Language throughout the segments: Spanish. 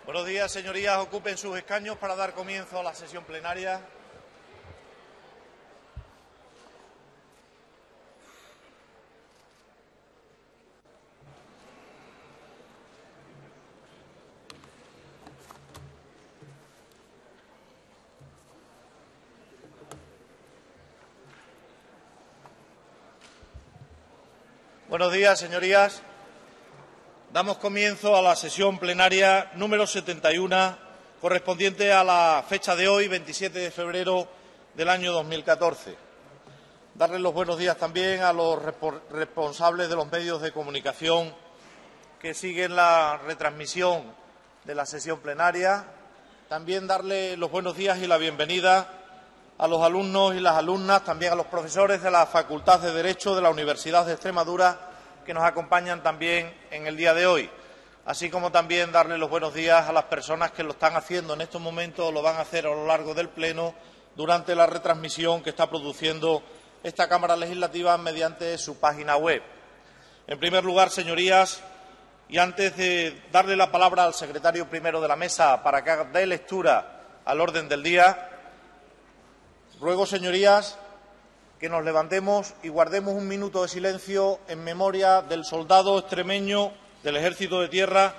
Buenos días, señorías. Ocupen sus escaños para dar comienzo a la sesión plenaria. Buenos días, señorías. Damos comienzo a la sesión plenaria número 71, correspondiente a la fecha de hoy, 27 de febrero del año 2014. Darles los buenos días también a los responsables de los medios de comunicación que siguen la retransmisión de la sesión plenaria. También darle los buenos días y la bienvenida a los alumnos y las alumnas, también a los profesores de la Facultad de Derecho de la Universidad de Extremadura, que nos acompañan también en el día de hoy, así como también darle los buenos días a las personas que lo están haciendo en estos momentos o lo van a hacer a lo largo del Pleno durante la retransmisión que está produciendo esta Cámara Legislativa mediante su página web. En primer lugar, señorías, y antes de darle la palabra al secretario primero de la mesa para que dé lectura al orden del día, ruego, señorías, que nos levantemos y guardemos un minuto de silencio en memoria del soldado extremeño del Ejército de Tierra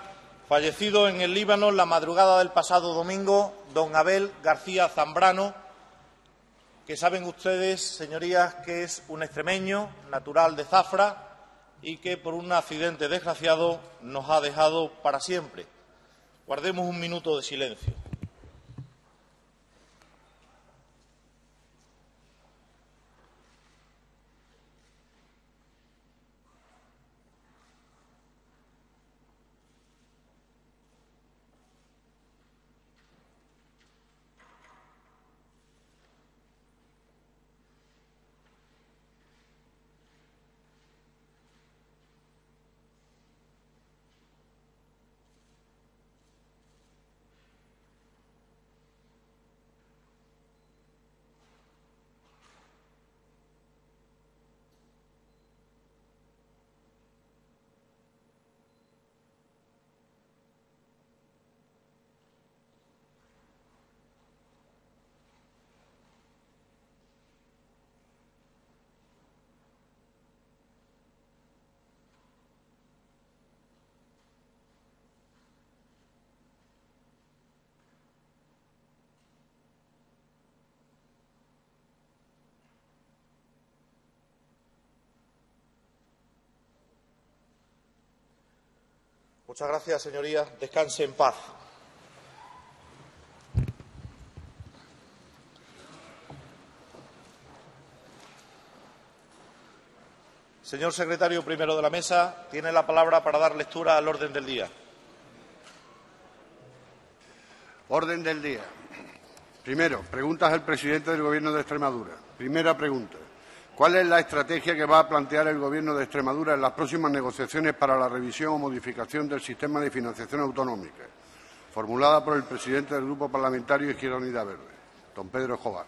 fallecido en el Líbano en la madrugada del pasado domingo, don Abel García Zambrano, que saben ustedes, señorías, que es un extremeño natural de Zafra y que por un accidente desgraciado nos ha dejado para siempre. Guardemos un minuto de silencio. Muchas gracias, señorías. Descanse en paz. Señor secretario primero de la mesa, tiene la palabra para dar lectura al orden del día. Orden del día. Primero, preguntas al presidente del Gobierno de Extremadura. Primera pregunta. ¿Cuál es la estrategia que va a plantear el Gobierno de Extremadura en las próximas negociaciones para la revisión o modificación del sistema de financiación autonómica? Formulada por el presidente del Grupo Parlamentario Izquierda Unida Verde, don Pedro Escobar.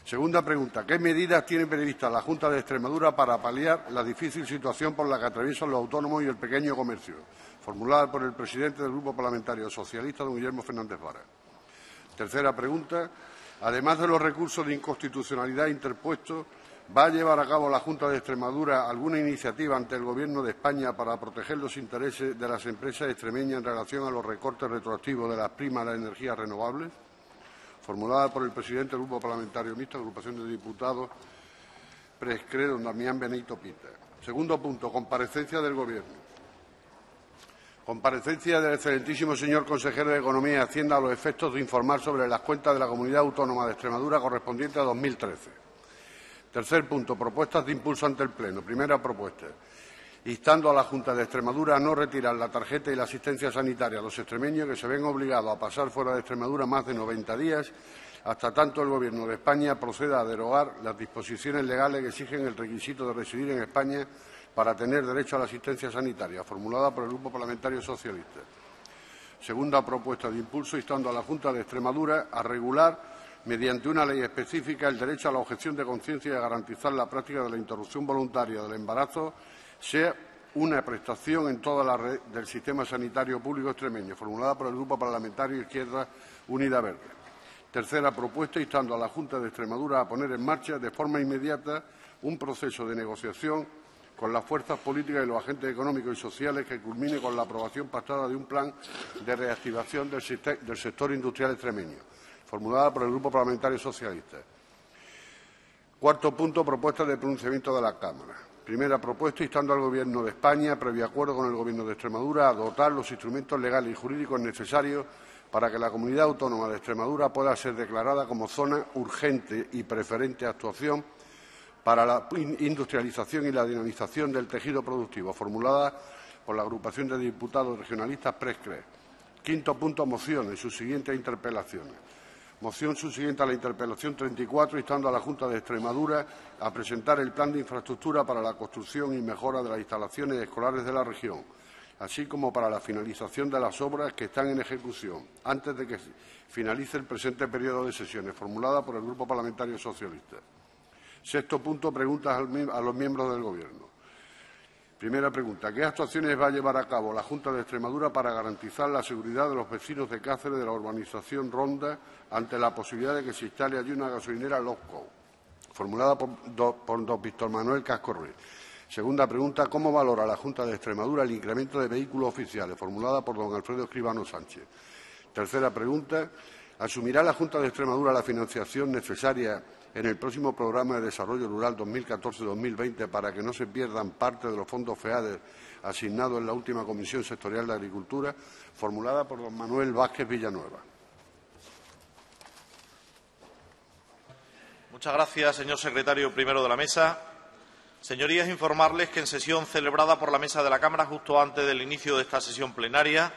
Segunda pregunta. ¿Qué medidas tiene prevista la Junta de Extremadura para paliar la difícil situación por la que atraviesan los autónomos y el pequeño comercio? Formulada por el presidente del Grupo Parlamentario Socialista, don Guillermo Fernández Vara. Tercera pregunta. Además de los recursos de inconstitucionalidad interpuestos, ¿va a llevar a cabo la Junta de Extremadura alguna iniciativa ante el Gobierno de España para proteger los intereses de las empresas extremeñas en relación a los recortes retroactivos de las primas a las energías renovables? Formulada por el presidente del Grupo Parlamentario Mixto, Agrupación de Diputados, Prescre, don Damián Benito Pita. Segundo punto, comparecencia del Gobierno. Comparecencia del excelentísimo señor consejero de Economía y Hacienda a los efectos de informar sobre las cuentas de la Comunidad Autónoma de Extremadura correspondiente a 2013. Tercer punto, propuestas de impulso ante el Pleno. Primera propuesta, instando a la Junta de Extremadura a no retirar la tarjeta y la asistencia sanitaria a los extremeños que se ven obligados a pasar fuera de Extremadura más de 90 días hasta tanto el Gobierno de España proceda a derogar las disposiciones legales que exigen el requisito de residir en España para tener derecho a la asistencia sanitaria, formulada por el Grupo Parlamentario Socialista. Segunda propuesta de impulso, instando a la Junta de Extremadura a regular mediante una ley específica el derecho a la objeción de conciencia y a garantizar la práctica de la interrupción voluntaria del embarazo, sea una prestación en toda la red del sistema sanitario público extremeño, formulada por el Grupo Parlamentario Izquierda Unida Verde. Tercera propuesta, instando a la Junta de Extremadura a poner en marcha de forma inmediata un proceso de negociación con las fuerzas políticas y los agentes económicos y sociales que culmine con la aprobación pactada de un plan de reactivación del sector industrial extremeño, formulada por el Grupo Parlamentario Socialista. Cuarto punto, propuesta de pronunciamiento de la Cámara. Primera propuesta, instando al Gobierno de España, previo acuerdo con el Gobierno de Extremadura, a dotar los instrumentos legales y jurídicos necesarios para que la Comunidad Autónoma de Extremadura pueda ser declarada como zona urgente y preferente de actuación para la industrialización y la dinamización del tejido productivo, formulada por la agrupación de diputados regionalistas PRESCRE. Quinto punto, moción en sus siguientes interpelaciones. Moción subsiguiente a la interpelación 34, instando a la Junta de Extremadura a presentar el plan de infraestructura para la construcción y mejora de las instalaciones escolares de la región, así como para la finalización de las obras que están en ejecución, antes de que finalice el presente periodo de sesiones, formulada por el Grupo Parlamentario Socialista. Sexto punto, preguntas a los miembros del Gobierno. Primera pregunta. ¿Qué actuaciones va a llevar a cabo la Junta de Extremadura para garantizar la seguridad de los vecinos de Cáceres de la urbanización Ronda ante la posibilidad de que se instale allí una gasolinera Losco? Formulada por don Víctor Manuel Casco Ruiz. Segunda pregunta. ¿Cómo valora la Junta de Extremadura el incremento de vehículos oficiales? Formulada por don Alfredo Escribano Sánchez. Tercera pregunta. ¿Asumirá la Junta de Extremadura la financiación necesaria en el próximo Programa de Desarrollo Rural 2014-2020 para que no se pierdan parte de los fondos FEADER asignados en la última Comisión Sectorial de Agricultura? Formulada por don Manuel Vázquez Villanueva. Muchas gracias, señor secretario primero de la Mesa. Señorías, informarles que en sesión celebrada por la Mesa de la Cámara justo antes del inicio de esta sesión plenaria,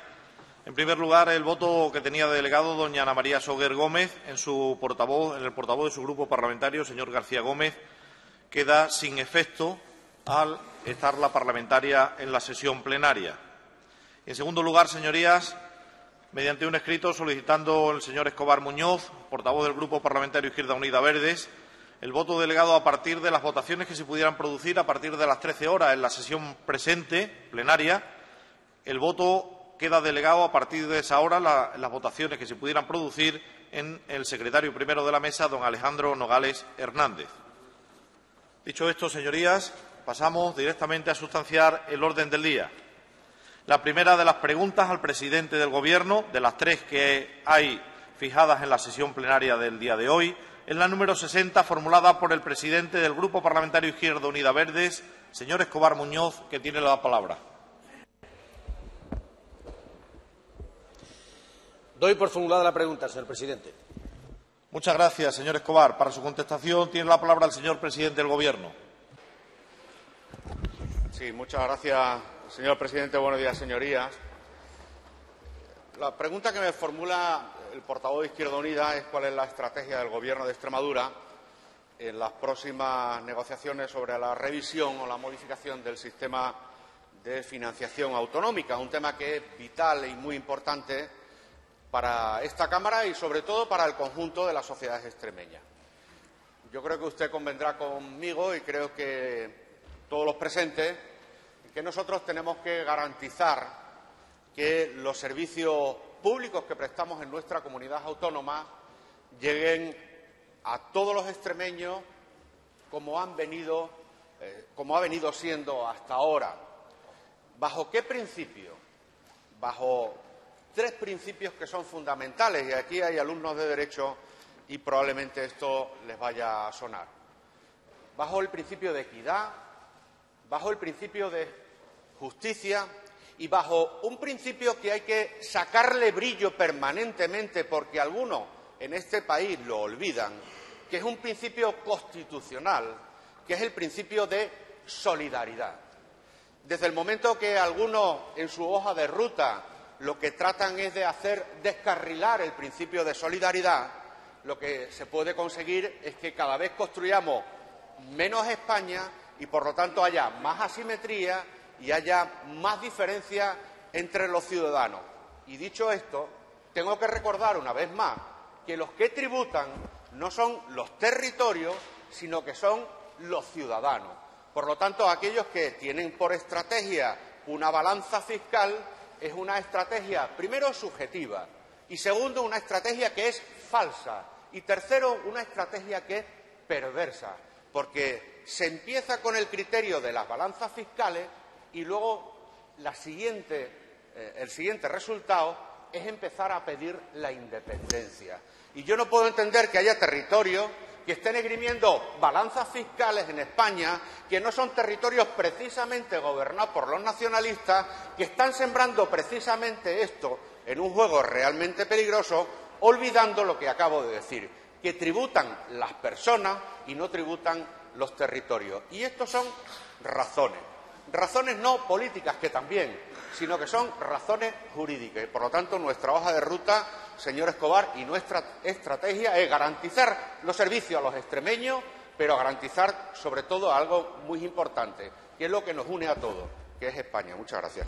en primer lugar, el voto que tenía delegado doña Ana María Soguer Gómez en el portavoz de su grupo parlamentario, señor García Gómez, queda sin efecto al estar la parlamentaria en la sesión plenaria. En segundo lugar, señorías, mediante un escrito solicitando el señor Escobar Muñoz, portavoz del Grupo Parlamentario Izquierda Unida Verdes, el voto delegado a partir de las votaciones que se pudieran producir a partir de las 13 horas en la sesión presente, plenaria, el voto queda delegado a partir de esa hora las votaciones que se pudieran producir en el secretario primero de la Mesa, don Alejandro Nogales Hernández. Dicho esto, señorías, pasamos directamente a sustanciar el orden del día. La primera de las preguntas al presidente del Gobierno, de las tres que hay fijadas en la sesión plenaria del día de hoy, es la número 60, formulada por el presidente del Grupo Parlamentario Izquierda Unida Verdes, señor Escobar Muñoz, que tiene la palabra. Doy por formulada la pregunta, señor presidente. Muchas gracias, señor Escobar. Para su contestación tiene la palabra el señor presidente del Gobierno. Sí, muchas gracias, señor presidente. Buenos días, señorías. La pregunta que me formula el portavoz de Izquierda Unida es cuál es la estrategia del Gobierno de Extremadura en las próximas negociaciones sobre la revisión o la modificación del sistema de financiación autonómica, un tema que es vital y muy importante para esta Cámara y, sobre todo, para el conjunto de las sociedades extremeñas. Yo creo que usted convendrá conmigo, y creo que todos los presentes, que nosotros tenemos que garantizar que los servicios públicos que prestamos en nuestra comunidad autónoma lleguen a todos los extremeños como ha venido siendo hasta ahora. ¿Bajo qué principio? Bajo tres principios que son fundamentales, y aquí hay alumnos de Derecho y probablemente esto les vaya a sonar. Bajo el principio de equidad, bajo el principio de justicia y bajo un principio que hay que sacarle brillo permanentemente porque algunos en este país lo olvidan, que es un principio constitucional, que es el principio de solidaridad. Desde el momento que algunos en su hoja de ruta lo que tratan es de hacer descarrilar el principio de solidaridad, lo que se puede conseguir es que cada vez construyamos menos España y, por lo tanto, haya más asimetría y haya más diferencia entre los ciudadanos. Y dicho esto, tengo que recordar una vez más que los que tributan no son los territorios, sino que son los ciudadanos. Por lo tanto, aquellos que tienen por estrategia una balanza fiscal es una estrategia, primero, subjetiva, y segundo, una estrategia que es falsa, y tercero, una estrategia que es perversa, porque se empieza con el criterio de las balanzas fiscales y luego el siguiente resultado es empezar a pedir la independencia. Y yo no puedo entender que haya territorios que estén esgrimiendo balanzas fiscales en España, que no son territorios precisamente gobernados por los nacionalistas, que están sembrando precisamente esto en un juego realmente peligroso, olvidando lo que acabo de decir, que tributan las personas y no tributan los territorios. Y estos son razones no políticas, que también, sino que son razones jurídicas. Y, por lo tanto, nuestra hoja de ruta, señor Escobar, y nuestra estrategia es garantizar los servicios a los extremeños, pero garantizar, sobre todo, algo muy importante, que es lo que nos une a todos, que es España. Muchas gracias.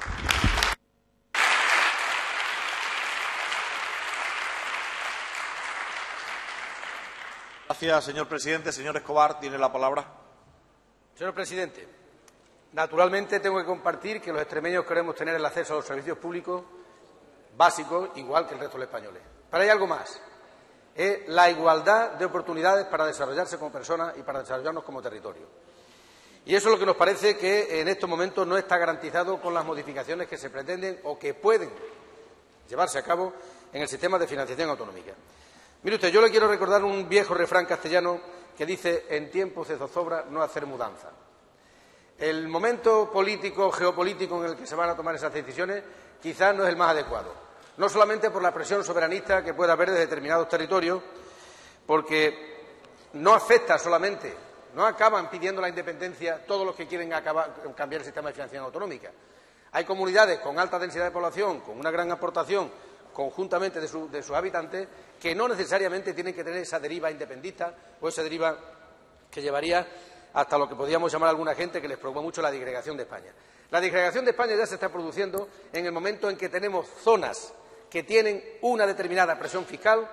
Gracias, señor presidente. Señor Escobar, tiene la palabra. Señor presidente, naturalmente tengo que compartir que los extremeños queremos tener el acceso a los servicios públicos básicos igual que el resto de los españoles. Pero hay algo más, es la igualdad de oportunidades para desarrollarse como personas y para desarrollarnos como territorio. Y eso es lo que nos parece que en estos momentos no está garantizado con las modificaciones que se pretenden o que pueden llevarse a cabo en el sistema de financiación autonómica. Mire usted, yo le quiero recordar un viejo refrán castellano que dice: en tiempos de zozobra no hacer mudanza. El momento político, geopolítico en el que se van a tomar esas decisiones quizás no es el más adecuado, no solamente por la presión soberanista que pueda haber de determinados territorios, porque no afecta solamente, no acaban pidiendo la independencia todos los que quieren cambiar el sistema de financiación autonómica. Hay comunidades con alta densidad de población, con una gran aportación conjuntamente de sus habitantes, que no necesariamente tienen que tener esa deriva independentista o esa deriva que llevaría hasta lo que podríamos llamar a alguna gente que les preocupa mucho la disgregación de España. La disgregación de España ya se está produciendo en el momento en que tenemos zonas que tienen una determinada presión fiscal,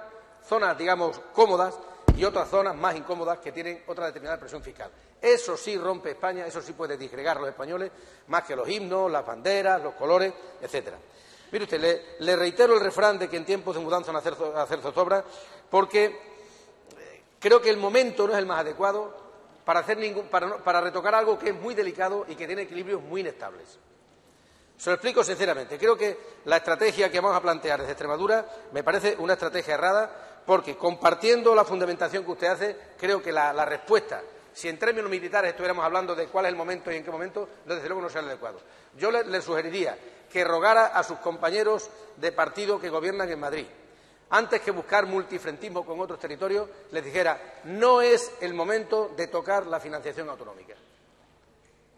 zonas, digamos, cómodas, y otras zonas más incómodas que tienen otra determinada presión fiscal. Eso sí rompe España, eso sí puede disgregar a los españoles, más que los himnos, las banderas, los colores, etcétera. Mire usted, le reitero el refrán de que en tiempos de mudanza no hacer zozobra, porque creo que el momento no es el más adecuado para retocar algo que es muy delicado y que tiene equilibrios muy inestables. Se lo explico sinceramente. Creo que la estrategia que vamos a plantear desde Extremadura me parece una estrategia errada, porque compartiendo la fundamentación que usted hace, creo que la respuesta, si en términos militares estuviéramos hablando de cuál es el momento y en qué momento, desde luego no será el adecuado. Yo le sugeriría que rogara a sus compañeros de partido que gobiernan en Madrid, antes que buscar multifrentismo con otros territorios, les dijera: no es el momento de tocar la financiación autonómica.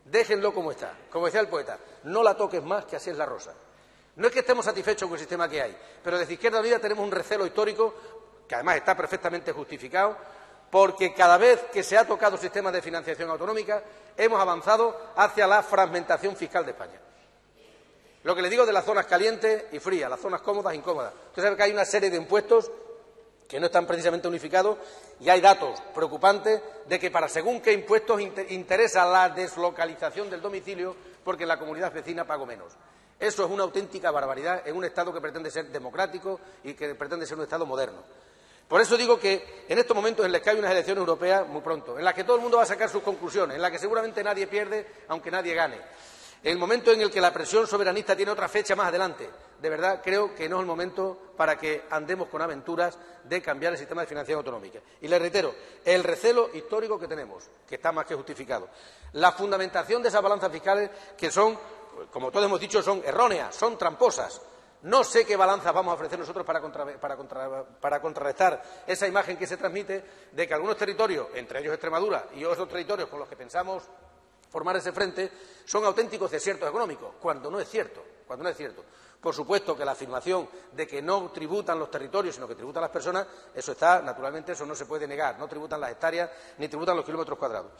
Déjenlo como está. Como decía el poeta, no la toques más, que así es la rosa. No es que estemos satisfechos con el sistema que hay, pero desde Izquierda Unida tenemos un recelo histórico, que además está perfectamente justificado, porque cada vez que se ha tocado sistemas de financiación autonómica hemos avanzado hacia la fragmentación fiscal de España. Lo que le digo de las zonas calientes y frías, las zonas cómodas e incómodas. Usted sabe que hay una serie de impuestos que no están precisamente unificados y hay datos preocupantes de que para según qué impuestos interesa la deslocalización del domicilio porque en la comunidad vecina pago menos. Eso es una auténtica barbaridad en un Estado que pretende ser democrático y que pretende ser un Estado moderno. Por eso digo que en estos momentos en los que hay unas elecciones europeas muy pronto, en las que todo el mundo va a sacar sus conclusiones, en las que seguramente nadie pierde aunque nadie gane, en el momento en el que la presión soberanista tiene otra fecha más adelante, de verdad creo que no es el momento para que andemos con aventuras de cambiar el sistema de financiación autonómica. Y le reitero, el recelo histórico que tenemos, que está más que justificado, la fundamentación de esas balanzas fiscales que son, como todos hemos dicho, son erróneas, son tramposas. No sé qué balanzas vamos a ofrecer nosotros para contrarrestar esa imagen que se transmite de que algunos territorios, entre ellos Extremadura y otros territorios con los que pensamos formar ese frente, son auténticos desiertos económicos, cuando no es cierto. Por supuesto que la afirmación de que no tributan los territorios, sino que tributan las personas, eso está, naturalmente, eso no se puede negar, no tributan las hectáreas ni tributan los kilómetros cuadrados.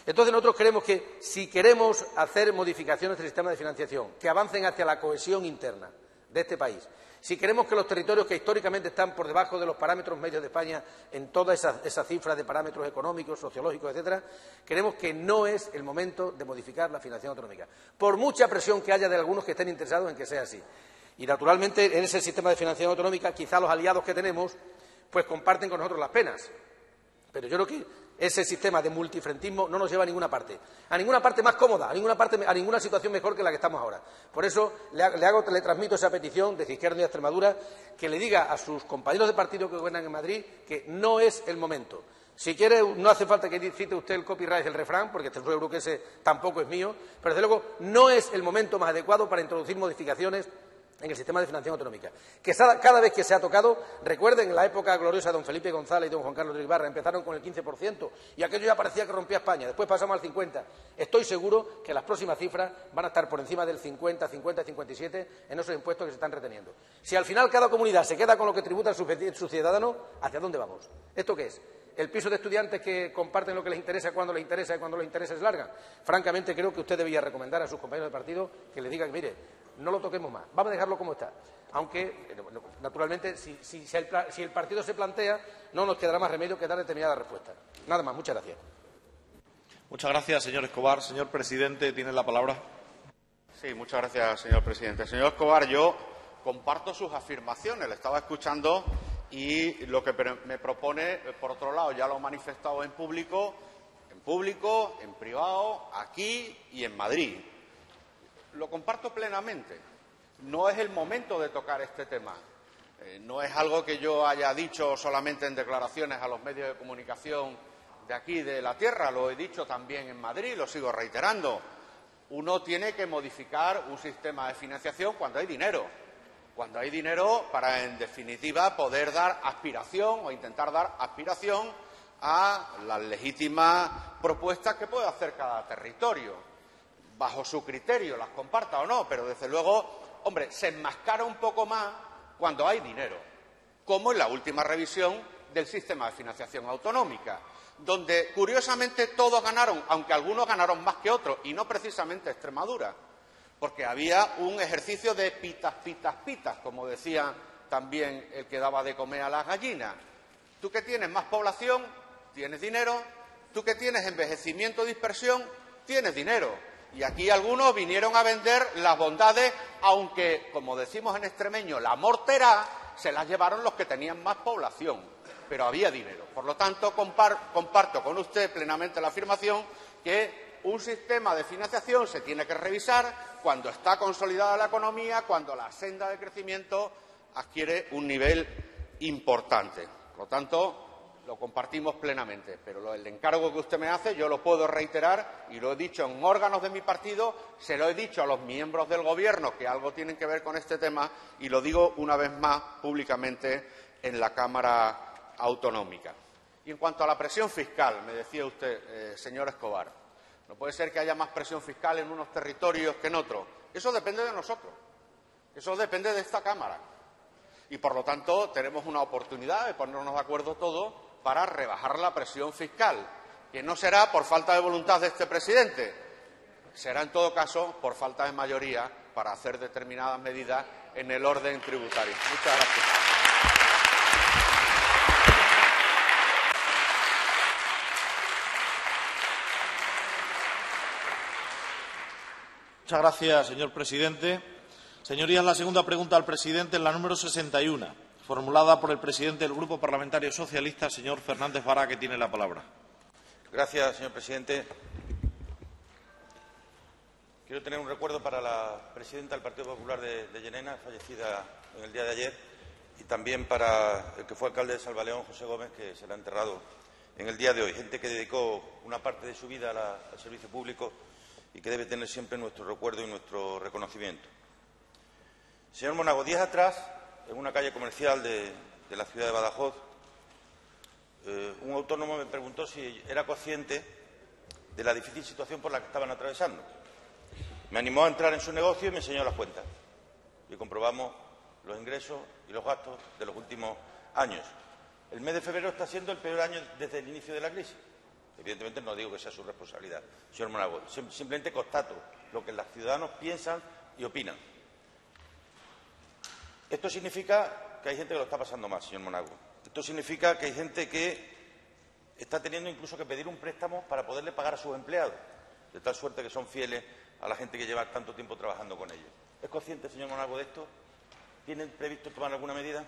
Entonces nosotros creemos que si queremos hacer modificaciones del sistema de financiación que avancen hacia la cohesión interna de este país, si queremos que los territorios que históricamente están por debajo de los parámetros medios de España en todas esas cifras de parámetros económicos, sociológicos, etcétera, creemos que no es el momento de modificar la financiación autonómica, por mucha presión que haya de algunos que estén interesados en que sea así. Y, naturalmente, en ese sistema de financiación autonómica, quizá los aliados que tenemos pues comparten con nosotros las penas. Pero yo creo que ese sistema de multifrentismo no nos lleva a ninguna parte más cómoda, a ninguna situación mejor que la que estamos ahora. Por eso le transmito esa petición desde Izquierda Unida Extremadura, que le diga a sus compañeros de partido que gobiernan en Madrid que no es el momento. Si quiere, no hace falta que cite usted el copyright del refrán, porque seguro que ese tampoco es mío, pero desde luego no es el momento más adecuado para introducir modificaciones en el sistema de financiación autonómica, que cada vez que se ha tocado, recuerden, en la época gloriosa de don Felipe González y don Juan Carlos de Ibarra, empezaron con el 15%, y aquello ya parecía que rompía España, después pasamos al 50%. Estoy seguro que las próximas cifras van a estar por encima del 50, 57 en esos impuestos que se están reteniendo. Si al final cada comunidad se queda con lo que tributan sus ciudadanos, ¿hacia dónde vamos? ¿Esto qué es? ¿El piso de estudiantes que comparten lo que les interesa cuando les interesa y cuando los intereses largan? Francamente, creo que usted debería recomendar a sus compañeros de partido que le digan, mire, no lo toquemos más, vamos a dejarlo como está. Aunque, naturalmente, si el partido se plantea, no nos quedará más remedio que dar determinada respuesta. Nada más, muchas gracias. Muchas gracias, señor Escobar. Señor presidente, tiene la palabra. Sí, muchas gracias, señor presidente. Señor Escobar, yo comparto sus afirmaciones, le estaba escuchando y lo que me propone, por otro lado, ya lo he manifestado en público, en privado, aquí y en Madrid. Lo comparto plenamente. No es el momento de tocar este tema. No es algo que yo haya dicho solamente en declaraciones a los medios de comunicación de aquí, de la tierra. Lo he dicho también en Madrid, lo sigo reiterando. Uno tiene que modificar un sistema de financiación cuando hay dinero. Cuando hay dinero para, en definitiva, poder dar aspiración o intentar dar aspiración a las legítimas propuestas que puede hacer cada territorio. Bajo su criterio, las comparta o no, pero desde luego, hombre, se enmascara un poco más cuando hay dinero, como en la última revisión del sistema de financiación autonómica, donde curiosamente todos ganaron, aunque algunos ganaron más que otros, y no precisamente Extremadura, porque había un ejercicio de pitas, pitas, pitas, como decía también el que daba de comer a las gallinas. Tú que tienes más población, tienes dinero, tú que tienes envejecimiento, dispersión, tienes dinero. Y aquí algunos vinieron a vender las bondades, aunque, como decimos en extremeño, la mortera se las llevaron los que tenían más población, pero había dinero. Por lo tanto, comparto con usted plenamente la afirmación que un sistema de financiación se tiene que revisar cuando está consolidada la economía, cuando la senda de crecimiento adquiere un nivel importante. Por lo tanto, lo compartimos plenamente, pero el encargo que usted me hace yo lo puedo reiterar y lo he dicho en órganos de mi partido, se lo he dicho a los miembros del Gobierno que algo tienen que ver con este tema y lo digo una vez más públicamente en la Cámara Autonómica. Y en cuanto a la presión fiscal, me decía usted, señor Escobar, no puede ser que haya más presión fiscal en unos territorios que en otros. Eso depende de nosotros, eso depende de esta Cámara. Y, por lo tanto, tenemos una oportunidad de ponernos de acuerdo todos para rebajar la presión fiscal, que no será por falta de voluntad de este presidente, será, en todo caso, por falta de mayoría para hacer determinadas medidas en el orden tributario. Muchas gracias. Muchas gracias, señor presidente. Señorías, la segunda pregunta al presidente es la número 61, formulada por el presidente del Grupo Parlamentario Socialista, señor Fernández Vara, que tiene la palabra. Gracias, señor presidente. Quiero tener un recuerdo para la presidenta del Partido Popular de Llerena, fallecida en el día de ayer, y también para el que fue alcalde de Salvaleón, José Gómez, que será enterrado en el día de hoy. Gente que dedicó una parte de su vida al servicio público y que debe tener siempre nuestro recuerdo y nuestro reconocimiento. Señor Monago, días atrás, en una calle comercial de la ciudad de Badajoz, un autónomo me preguntó si era consciente de la difícil situación por la que estaban atravesando. Me animó a entrar en su negocio y me enseñó las cuentas. Y comprobamos los ingresos y los gastos de los últimos años. El mes de febrero está siendo el peor año desde el inicio de la crisis. Evidentemente no digo que sea su responsabilidad, señor Monago. Simplemente constato lo que los ciudadanos piensan y opinan. Esto significa que hay gente que lo está pasando mal, señor Monago. Esto significa que hay gente que está teniendo incluso que pedir un préstamo para poderle pagar a sus empleados, de tal suerte que son fieles a la gente que lleva tanto tiempo trabajando con ellos. ¿Es consciente, señor Monago, de esto? ¿Tienen previsto tomar alguna medida?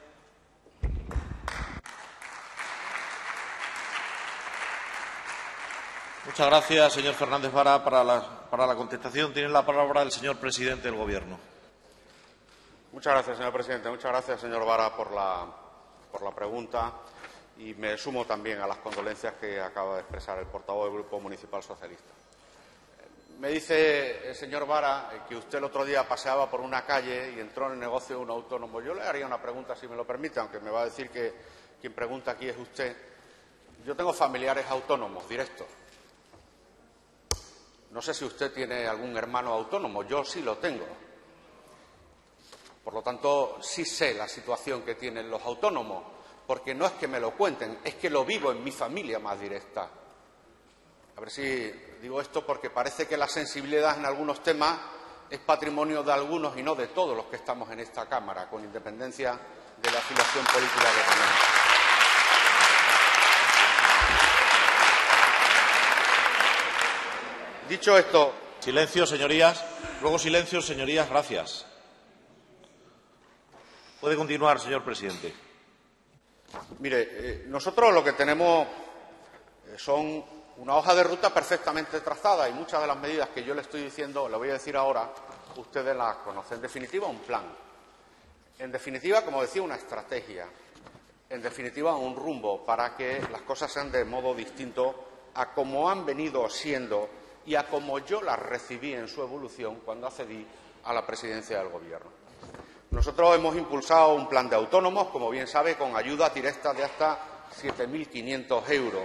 Muchas gracias, señor Fernández Vara. Para la contestación tiene la palabra el señor presidente del Gobierno. Muchas gracias, señor presidente. Muchas gracias, señor Vara, por la pregunta, y me sumo también a las condolencias que acaba de expresar el portavoz del Grupo Municipal Socialista. Me dice el señor Vara que usted el otro día paseaba por una calle y entró en el negocio de un autónomo. Yo le haría una pregunta, si me lo permite, aunque me va a decir que quien pregunta aquí es usted. Yo tengo familiares autónomos directos. No sé si usted tiene algún hermano autónomo, yo sí lo tengo. Por lo tanto, sí sé la situación que tienen los autónomos, porque no es que me lo cuenten, es que lo vivo en mi familia más directa. A ver si digo esto porque parece que la sensibilidad en algunos temas es patrimonio de algunos y no de todos los que estamos en esta Cámara, con independencia de la afiliación política que tenemos. Dicho esto... Silencio, señorías. Luego silencio, señorías. Gracias. Puede continuar, señor presidente. Mire, nosotros lo que tenemos son una hoja de ruta perfectamente trazada, y muchas de las medidas que yo le estoy diciendo, le voy a decir ahora, ustedes las conocen. En definitiva, un plan. En definitiva, como decía, una estrategia. En definitiva, un rumbo para que las cosas sean de modo distinto a como han venido siendo y a como yo las recibí en su evolución cuando accedí a la presidencia del Gobierno. Nosotros hemos impulsado un plan de autónomos, como bien sabe, con ayudas directas de hasta 7.500 euros.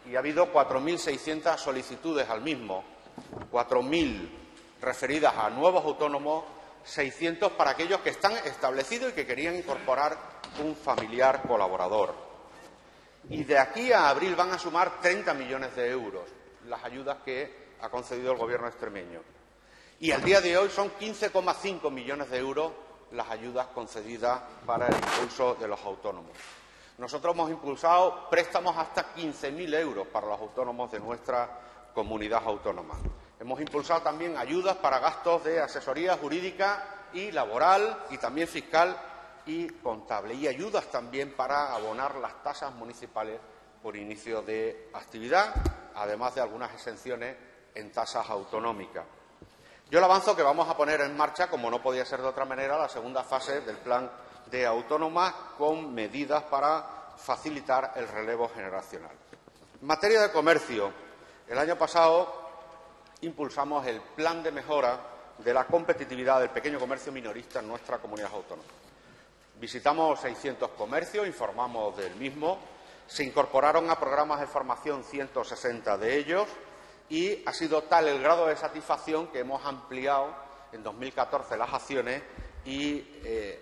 Y ha habido 4.600 solicitudes al mismo, 4.000 referidas a nuevos autónomos, 600 para aquellos que están establecidos y que querían incorporar un familiar colaborador. Y de aquí a abril van a sumar 30 millones de euros las ayudas que ha concedido el Gobierno extremeño. Y al día de hoy son 15,5 millones de euros las ayudas concedidas para el impulso de los autónomos. Nosotros hemos impulsado préstamos hasta 15.000 euros para los autónomos de nuestra comunidad autónoma. Hemos impulsado también ayudas para gastos de asesoría jurídica y laboral, y también fiscal y contable, y ayudas también para abonar las tasas municipales por inicio de actividad, además de algunas exenciones en tasas autonómicas. Yo le avanzo que vamos a poner en marcha, como no podía ser de otra manera, la segunda fase del plan de autónomas, con medidas para facilitar el relevo generacional. En materia de comercio, el año pasado impulsamos el plan de mejora de la competitividad del pequeño comercio minorista en nuestra comunidad autónoma. Visitamos 600 comercios, informamos del mismo, se incorporaron a programas de formación 160 de ellos, y ha sido tal el grado de satisfacción que hemos ampliado en 2014 las acciones y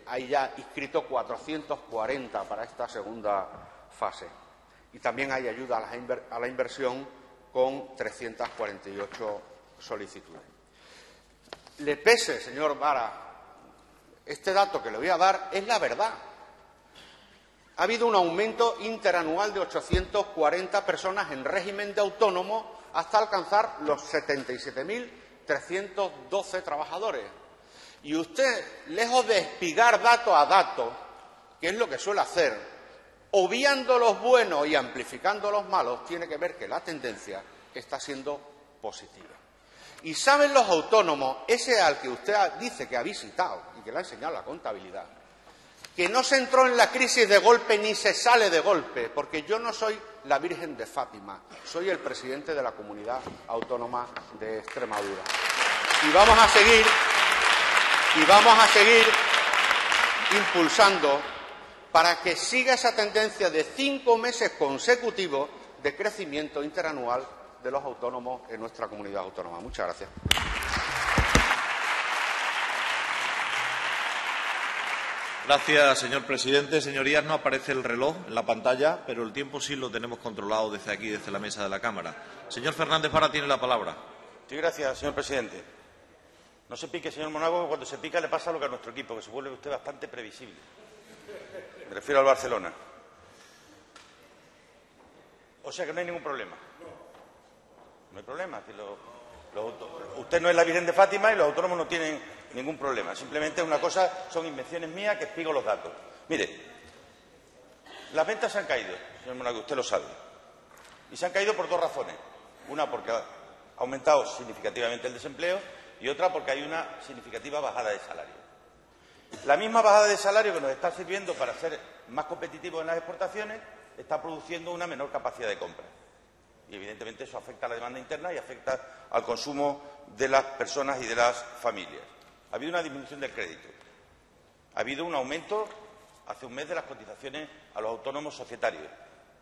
hay ya inscrito 440 para esta segunda fase. Y también hay ayuda a la inversión con 348 solicitudes. Le pese, señor Vara, este dato que le voy a dar es la verdad. Ha habido un aumento interanual de 840 personas en régimen de autónomo hasta alcanzar los 77.312 trabajadores. Y usted, lejos de espigar dato a dato, que es lo que suele hacer, obviando los buenos y amplificando los malos, tiene que ver que la tendencia está siendo positiva. Y saben los autónomos, ese al que usted dice que ha visitado y que le ha enseñado la contabilidad, que no se entró en la crisis de golpe ni se sale de golpe, porque yo no soy la Virgen de Fátima, soy el presidente de la Comunidad Autónoma de Extremadura. Y vamos a seguir impulsando para que siga esa tendencia de 5 meses consecutivos de crecimiento interanual de los autónomos en nuestra comunidad autónoma. Muchas gracias. Gracias, señor presidente. Señorías, no aparece el reloj en la pantalla, pero el tiempo sí lo tenemos controlado desde aquí, desde la mesa de la Cámara. Señor Fernández Vara tiene la palabra. Sí, gracias, señor presidente. No se pique, señor Monago, que cuando se pica le pasa lo que a nuestro equipo, que se vuelve usted bastante previsible. Me refiero al Barcelona. O sea que no hay ningún problema. No hay problema. Usted no es la Virgen de Fátima y los autónomos no tienen ningún problema. Simplemente una cosa, son invenciones mías que explico los datos. Mire, las ventas se han caído, señor Monago, usted lo sabe. Y se han caído por dos razones. Una, porque ha aumentado significativamente el desempleo, y otra, porque hay una significativa bajada de salario. La misma bajada de salario que nos está sirviendo para ser más competitivos en las exportaciones está produciendo una menor capacidad de compra. Y, evidentemente, eso afecta a la demanda interna y afecta al consumo de las personas y de las familias. Ha habido una disminución del crédito. Ha habido un aumento hace un mes de las cotizaciones a los autónomos societarios,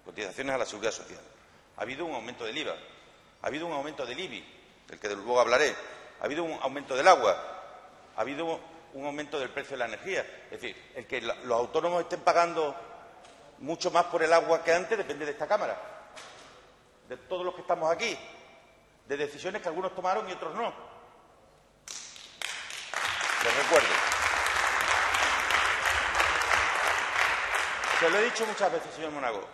cotizaciones a la Seguridad Social. Ha habido un aumento del IVA. Ha habido un aumento del IBI, del que luego hablaré. Ha habido un aumento del agua. Ha habido un aumento del precio de la energía. Es decir, el que los autónomos estén pagando mucho más por el agua que antes depende de esta Cámara, de todos los que estamos aquí, de decisiones que algunos tomaron y otros no. Les recuerdo. Se lo he dicho muchas veces, señor Monago.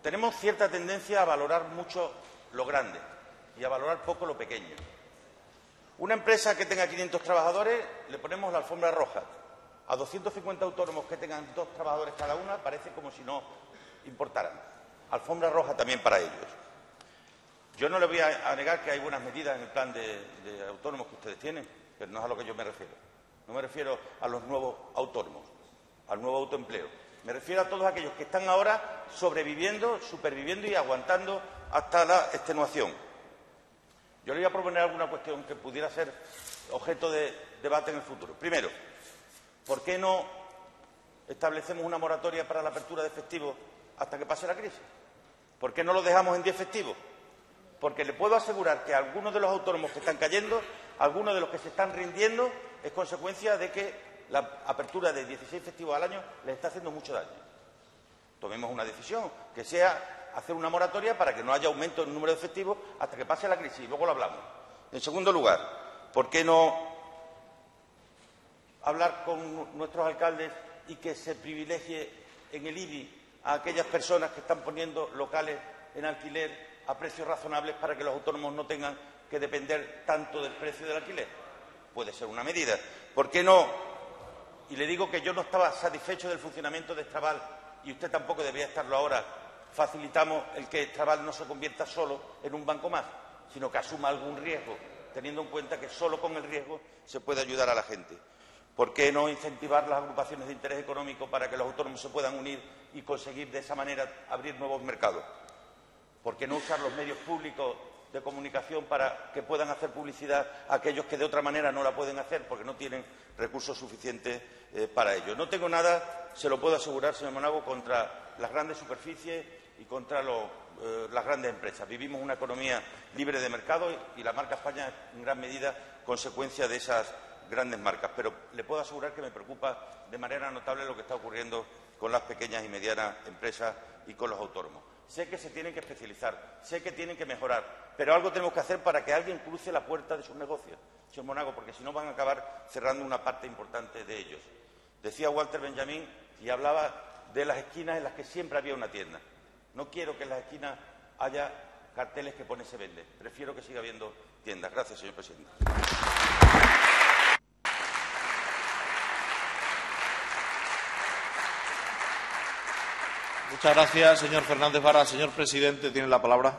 Tenemos cierta tendencia a valorar mucho lo grande y a valorar poco lo pequeño. Una empresa que tenga 500 trabajadores le ponemos la alfombra roja. A 250 autónomos que tengan 2 trabajadores cada una parece como si no importaran. Alfombra roja también para ellos. Yo no le voy a negar que hay buenas medidas en el plan de autónomos que ustedes tienen, pero no es a lo que yo me refiero. No me refiero a los nuevos autónomos, al nuevo autoempleo. Me refiero a todos aquellos que están ahora sobreviviendo, superviviendo y aguantando hasta la extenuación. Yo le voy a proponer alguna cuestión que pudiera ser objeto de debate en el futuro. Primero, ¿por qué no establecemos una moratoria para la apertura de efectivos hasta que pase la crisis? ¿Por qué no lo dejamos en 10 efectivos? Porque le puedo asegurar que algunos de los autónomos que están cayendo, algunos de los que se están rindiendo, es consecuencia de que la apertura de 16 festivos al año les está haciendo mucho daño. Tomemos una decisión, que sea hacer una moratoria para que no haya aumento en el número de efectivos hasta que pase la crisis. Luego lo hablamos. En segundo lugar, ¿por qué no hablar con nuestros alcaldes y que se privilegie en el IBI a aquellas personas que están poniendo locales en alquiler a precios razonables para que los autónomos no tengan que depender tanto del precio del alquiler? Puede ser una medida. ¿Por qué no? Y le digo que yo no estaba satisfecho del funcionamiento de Extraval y usted tampoco debería estarlo ahora. Facilitamos el que Extraval no se convierta solo en un banco más, sino que asuma algún riesgo, teniendo en cuenta que solo con el riesgo se puede ayudar a la gente. ¿Por qué no incentivar las agrupaciones de interés económico para que los autónomos se puedan unir y conseguir de esa manera abrir nuevos mercados? ¿Por qué no usar los medios públicos de comunicación para que puedan hacer publicidad a aquellos que de otra manera no la pueden hacer porque no tienen recursos suficientes para ello? No tengo nada, se lo puedo asegurar, señor Monago, contra las grandes superficies y contra las grandes empresas. Vivimos una economía libre de mercado y la marca España es en gran medida consecuencia de esas grandes marcas. Pero le puedo asegurar que me preocupa de manera notable lo que está ocurriendo con las pequeñas y medianas empresas y con los autónomos. Sé que se tienen que especializar, sé que tienen que mejorar, pero algo tenemos que hacer para que alguien cruce la puerta de sus negocios, señor Monago, porque si no van a acabar cerrando una parte importante de ellos. Decía Walter Benjamin y hablaba de las esquinas en las que siempre había una tienda. No quiero que en las esquinas haya carteles que pone se vende. Prefiero que siga habiendo tiendas. Gracias, señor presidente. Muchas gracias, señor Fernández Vara. Señor presidente, tiene la palabra.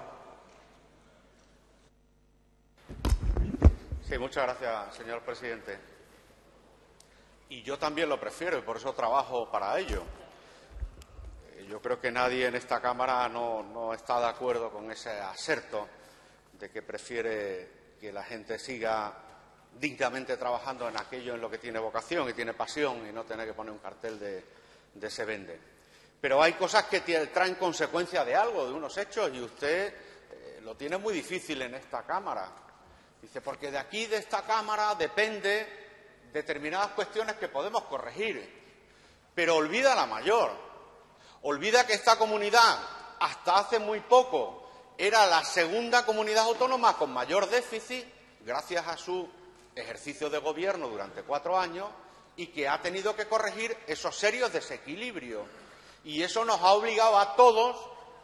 Sí, muchas gracias, señor presidente. Y yo también lo prefiero y por eso trabajo para ello. Yo creo que nadie en esta Cámara no está de acuerdo con ese aserto de que prefiere que la gente siga dignamente trabajando en aquello en lo que tiene vocación y tiene pasión y no tener que poner un cartel de se vende. Pero hay cosas que traen consecuencia de algo, de unos hechos, y usted lo tiene muy difícil en esta Cámara. Dice, porque de aquí, de esta Cámara, depende determinadas cuestiones que podemos corregir. Pero olvida la mayor. Olvida que esta comunidad, hasta hace muy poco, era la segunda comunidad autónoma con mayor déficit, gracias a su ejercicio de gobierno durante 4 años y que ha tenido que corregir esos serios desequilibrios. Y eso nos ha obligado a todos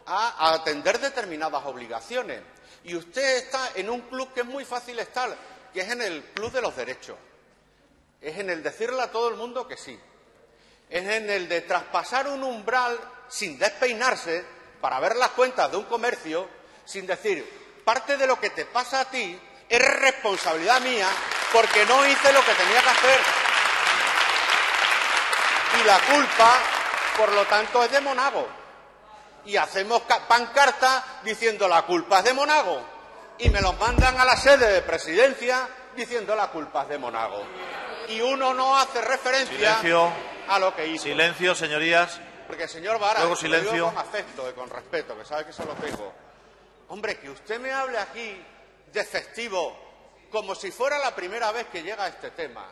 a atender determinadas obligaciones. Y usted está en un club que es muy fácil estar, que es en el club de los derechos. Es en el decirle a todo el mundo que sí. Es en el de traspasar un umbral sin despeinarse para ver las cuentas de un comercio, sin decir, parte de lo que te pasa a ti es responsabilidad mía porque no hice lo que tenía que hacer. Y la culpa, por lo tanto, es de Monago. Y hacemos pancartas diciendo la culpa es de Monago. Y me los mandan a la sede de presidencia diciendo la culpa es de Monago. Y uno no hace referencia a lo que hizo. Silencio, señorías. Porque, señor Vara, luego lo silencio. digo con afecto y con respeto, que sabe que se lo tengo. Hombre, que usted me hable aquí de festivo como si fuera la primera vez que llega a este tema,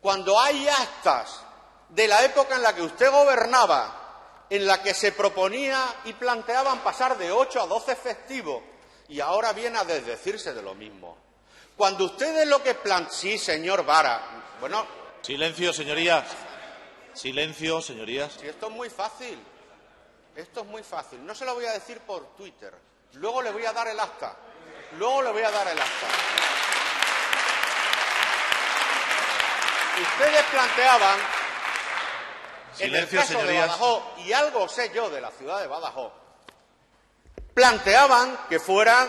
cuando hay actas de la época en la que usted gobernaba, en la que se proponía y planteaban pasar de 8 a 12 festivos, y ahora viene a desdecirse de lo mismo. Cuando ustedes lo que plantean... Sí, señor Vara. Bueno... Silencio, señorías. Silencio, señorías. Sí, esto es muy fácil. Esto es muy fácil. No se lo voy a decir por Twitter. Luego le voy a dar el acta. Luego le voy a dar el acta. Ustedes planteaban... Silencio, en el caso señorías. de Badajoz, y algo sé yo de la ciudad de Badajoz, planteaban que fueran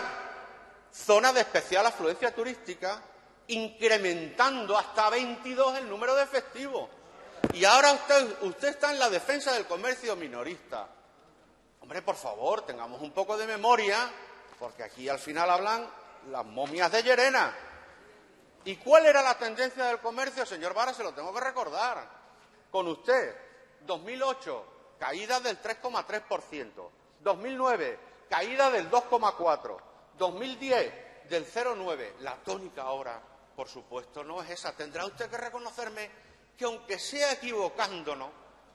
zona de especial afluencia turística, incrementando hasta 22 el número de festivos. Y ahora usted está en la defensa del comercio minorista. Hombre, por favor, tengamos un poco de memoria, porque aquí al final hablan las momias de Llerena. ¿Y cuál era la tendencia del comercio, señor Vara? Se lo tengo que recordar. Con usted, 2008, caída del 3,3%. 2009, caída del 2,4%. 2010, del 0,9%. La tónica ahora, por supuesto, no es esa. Tendrá usted que reconocerme que, aunque sea equivocándonos,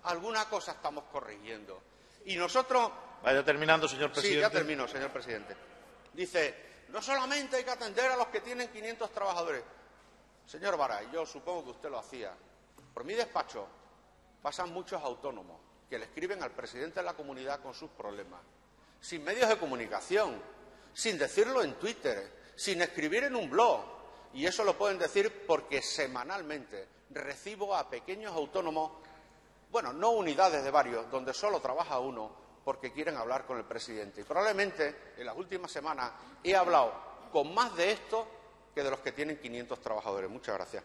alguna cosa estamos corrigiendo. Y nosotros... Vaya terminando, señor presidente. Sí, ya termino, señor presidente. Dice, no solamente hay que atender a los que tienen 500 trabajadores. Señor Vara, yo supongo que usted lo hacía. Por mi despacho pasan muchos autónomos que le escriben al presidente de la comunidad con sus problemas, sin medios de comunicación, sin decirlo en Twitter, sin escribir en un blog. Y eso lo pueden decir porque semanalmente recibo a pequeños autónomos, bueno, no unidades de varios, donde solo trabaja uno, porque quieren hablar con el presidente. Y probablemente en las últimas semanas he hablado con más de estos que de los que tienen 500 trabajadores. Muchas gracias.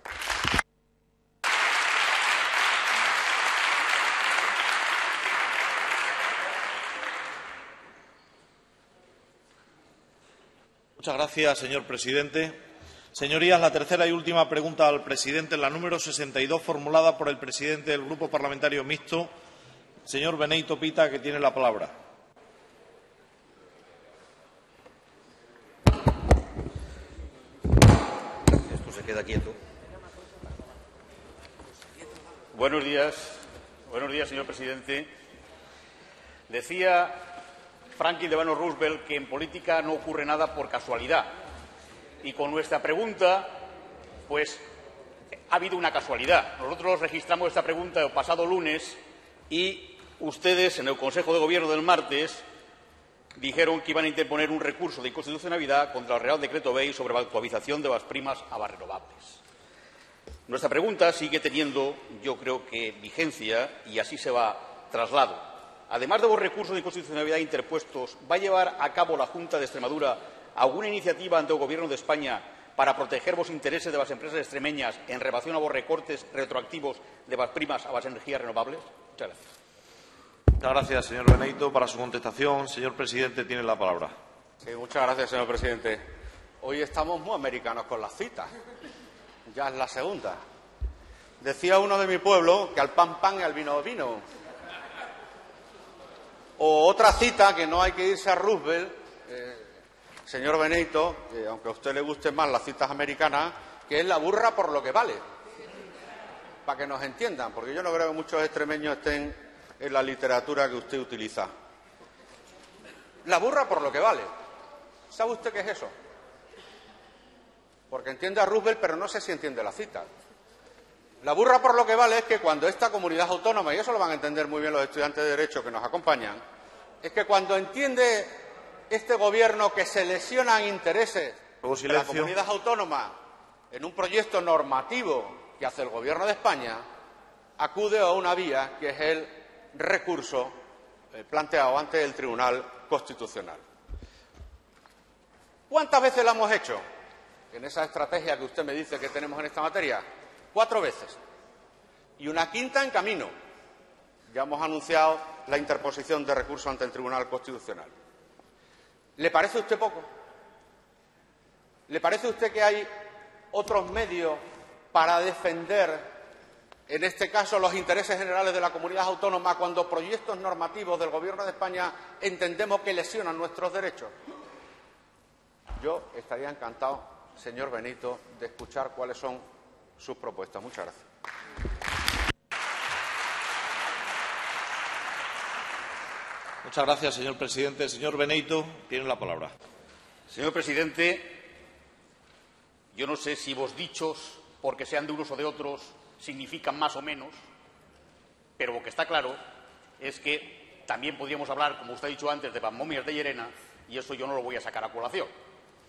Muchas gracias, señor presidente. Señorías, la tercera y última pregunta al presidente, la número 62, formulada por el presidente del Grupo Parlamentario Mixto, señor Beneito Pita, que tiene la palabra. Esto se queda quieto. Buenos días, señor presidente. Decía Franklin Delano Roosevelt que en política no ocurre nada por casualidad. Y con nuestra pregunta, pues, ha habido una casualidad. Nosotros registramos esta pregunta el pasado lunes y ustedes, en el Consejo de Gobierno del martes, dijeron que iban a interponer un recurso de inconstitucionalidad contra el Real Decreto BEI sobre la actualización de las primas a las renovables. Nuestra pregunta sigue teniendo, yo creo que, vigencia y así se va traslado. Además de los recursos de inconstitucionalidad interpuestos, ¿va a llevar a cabo la Junta de Extremadura alguna iniciativa ante el Gobierno de España para proteger los intereses de las empresas extremeñas en relación a los recortes retroactivos de las primas a las energías renovables? Muchas gracias. Muchas gracias, señor Beneito. Para su contestación, señor presidente, tiene la palabra. Sí, muchas gracias, señor presidente. Hoy estamos muy americanos con las citas. Ya es la segunda. Decía uno de mi pueblo que al pan pan y al vino vino. O otra cita, que no hay que irse a Roosevelt, señor Beneito, que aunque a usted le gusten más las citas americanas, que es la burra por lo que vale. Para que nos entiendan, porque yo no creo que muchos extremeños estén en la literatura que usted utiliza. La burra por lo que vale. ¿Sabe usted qué es eso? porque entiende a Roosevelt, pero no sé si entiende la cita. La burra, por lo que vale, es que cuando esta comunidad autónoma, y eso lo van a entender muy bien los estudiantes de Derecho que nos acompañan, es que cuando entiende este Gobierno que se lesionan intereses de la comunidad autónoma en un proyecto normativo que hace el Gobierno de España, acude a una vía que es el recurso planteado ante el Tribunal Constitucional. ¿Cuántas veces lo hemos hecho en esa estrategia que usted me dice que tenemos en esta materia? 4 veces. Y una quinta en camino. Ya hemos anunciado la interposición de recurso ante el Tribunal Constitucional. ¿Le parece a usted poco? ¿Le parece a usted que hay otros medios para defender, en este caso, los intereses generales de la comunidad autónoma cuando proyectos normativos del Gobierno de España entendemos que lesionan nuestros derechos? Yo estaría encantado, señor Benito, de escuchar cuáles son sus propuestas. Muchas gracias. Muchas gracias, señor presidente. Señor Benito, tiene la palabra. Señor presidente, yo no sé si vos dichos, porque sean de unos o de otros, significan más o menos, pero lo que está claro es que también podríamos hablar, como usted ha dicho antes, de Momias de Llerena, y eso yo no lo voy a sacar a colación.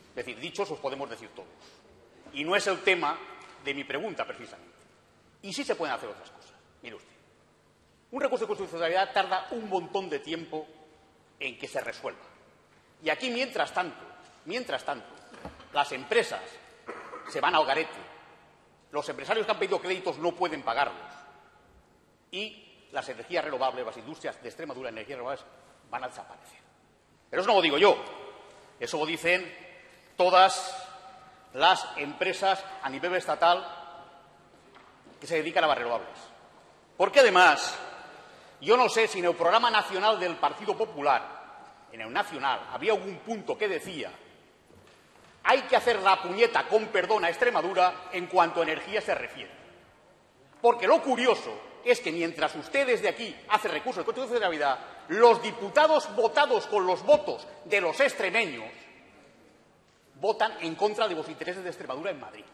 Es decir, dichos os podemos decir todos. Y no es el tema de mi pregunta, precisamente. Y sí se pueden hacer otras cosas. Mire usted, un recurso de constitucionalidad tarda un montón de tiempo en que se resuelva. Y aquí, mientras tanto, las empresas se van al garete, los empresarios que han pedido créditos no pueden pagarlos y las energías renovables, las industrias de Extremadura de energías renovables van a desaparecer. Pero eso no lo digo yo, eso lo dicen todas las empresas a nivel estatal que se dedican a las renovables. Porque además, yo no sé si en el programa nacional del Partido Popular, en el nacional, había algún punto que decía hay que hacer la puñeta, con perdón, a Extremadura en cuanto a energía se refiere. Porque lo curioso es que mientras ustedes de aquí hacen recursos de constitucionalidad, los diputados votados con los votos de los extremeños votan en contra de los intereses de Extremadura en Madrid.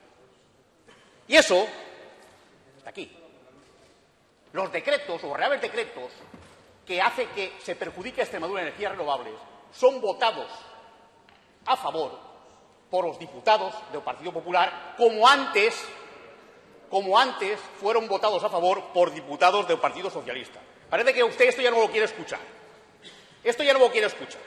Y eso está aquí. Los decretos, los reales decretos, que hace que se perjudique a Extremadura en energías renovables, son votados a favor por los diputados del Partido Popular, como antes fueron votados a favor por diputados del Partido Socialista. Parece que usted esto ya no lo quiere escuchar. Esto ya no lo quiere escuchar.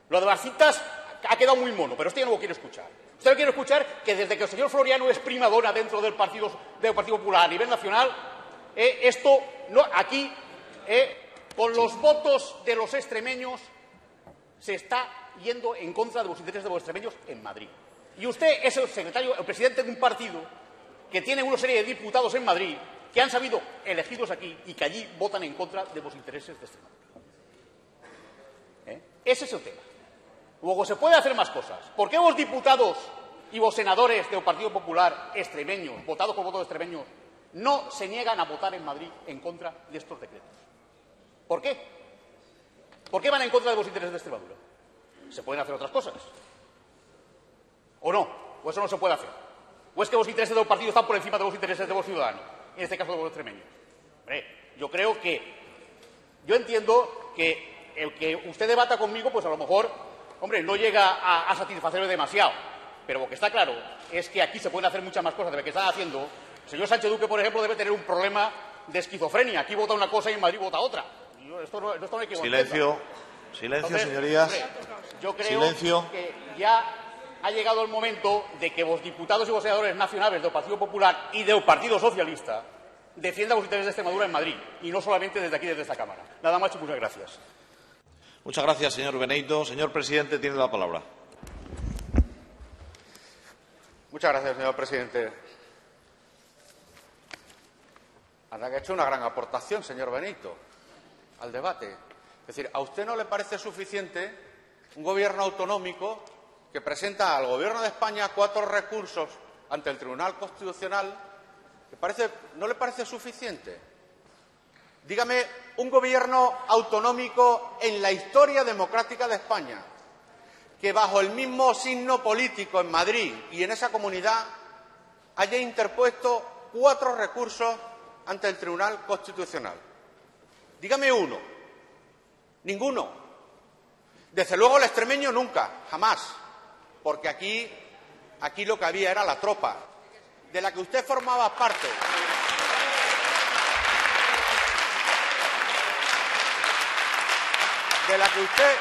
Lo de las citas ha quedado muy mono, pero esto ya no lo quiere escuchar. Usted no quiere escuchar que desde que el señor Floriano es primadona dentro del Partido Popular a nivel nacional, esto no, aquí, con los votos de los extremeños, se está yendo en contra de los intereses de los extremeños en Madrid. Y usted es el presidente de un partido que tiene una serie de diputados en Madrid que han sabido elegidos aquí y que allí votan en contra de los intereses de Extremadura. Ese es el tema. Luego se puede hacer más cosas. ¿Por qué los diputados y los senadores del Partido Popular extremeños, votados por votos extremeños, no se niegan a votar en Madrid en contra de estos decretos? ¿Por qué? ¿Por qué van en contra de los intereses de Extremadura? ¿Se pueden hacer otras cosas? ¿O no? ¿O eso no se puede hacer? ¿O es que los intereses del partido están por encima de los intereses de los ciudadanos? En este caso de los extremeños. Hombre, yo entiendo que el que usted debata conmigo, pues a lo mejor, hombre, no llega a satisfacerme demasiado. Pero lo que está claro es que aquí se pueden hacer muchas más cosas de lo que están haciendo. El señor Sánchez Duque, por ejemplo, debe tener un problema de esquizofrenia. Aquí vota una cosa y en Madrid vota otra. Esto no hay que Silencio. Silencio, entonces, señorías. Yo creo que ya ha llegado el momento de que los diputados y los senadores nacionales del Partido Popular y del Partido Socialista defiendan los intereses de Extremadura en Madrid, y no solamente desde aquí, desde esta Cámara. Nada más y muchas gracias. Muchas gracias, señor Benito. Señor presidente, tiene la palabra. Muchas gracias, señor presidente. Anda que ha hecho una gran aportación, señor Benito, al debate. Es decir, ¿a usted no le parece suficiente un gobierno autonómico que presenta al Gobierno de España 4 recursos ante el Tribunal Constitucional? ¿No le parece suficiente? Dígame un gobierno autonómico en la historia democrática de España que bajo el mismo signo político en Madrid y en esa comunidad haya interpuesto 4 recursos ante el Tribunal Constitucional? Dígame uno. Ninguno. Desde luego el extremeño nunca, jamás, porque aquí lo que había era la tropa, de la que usted formaba parte. De la que usted,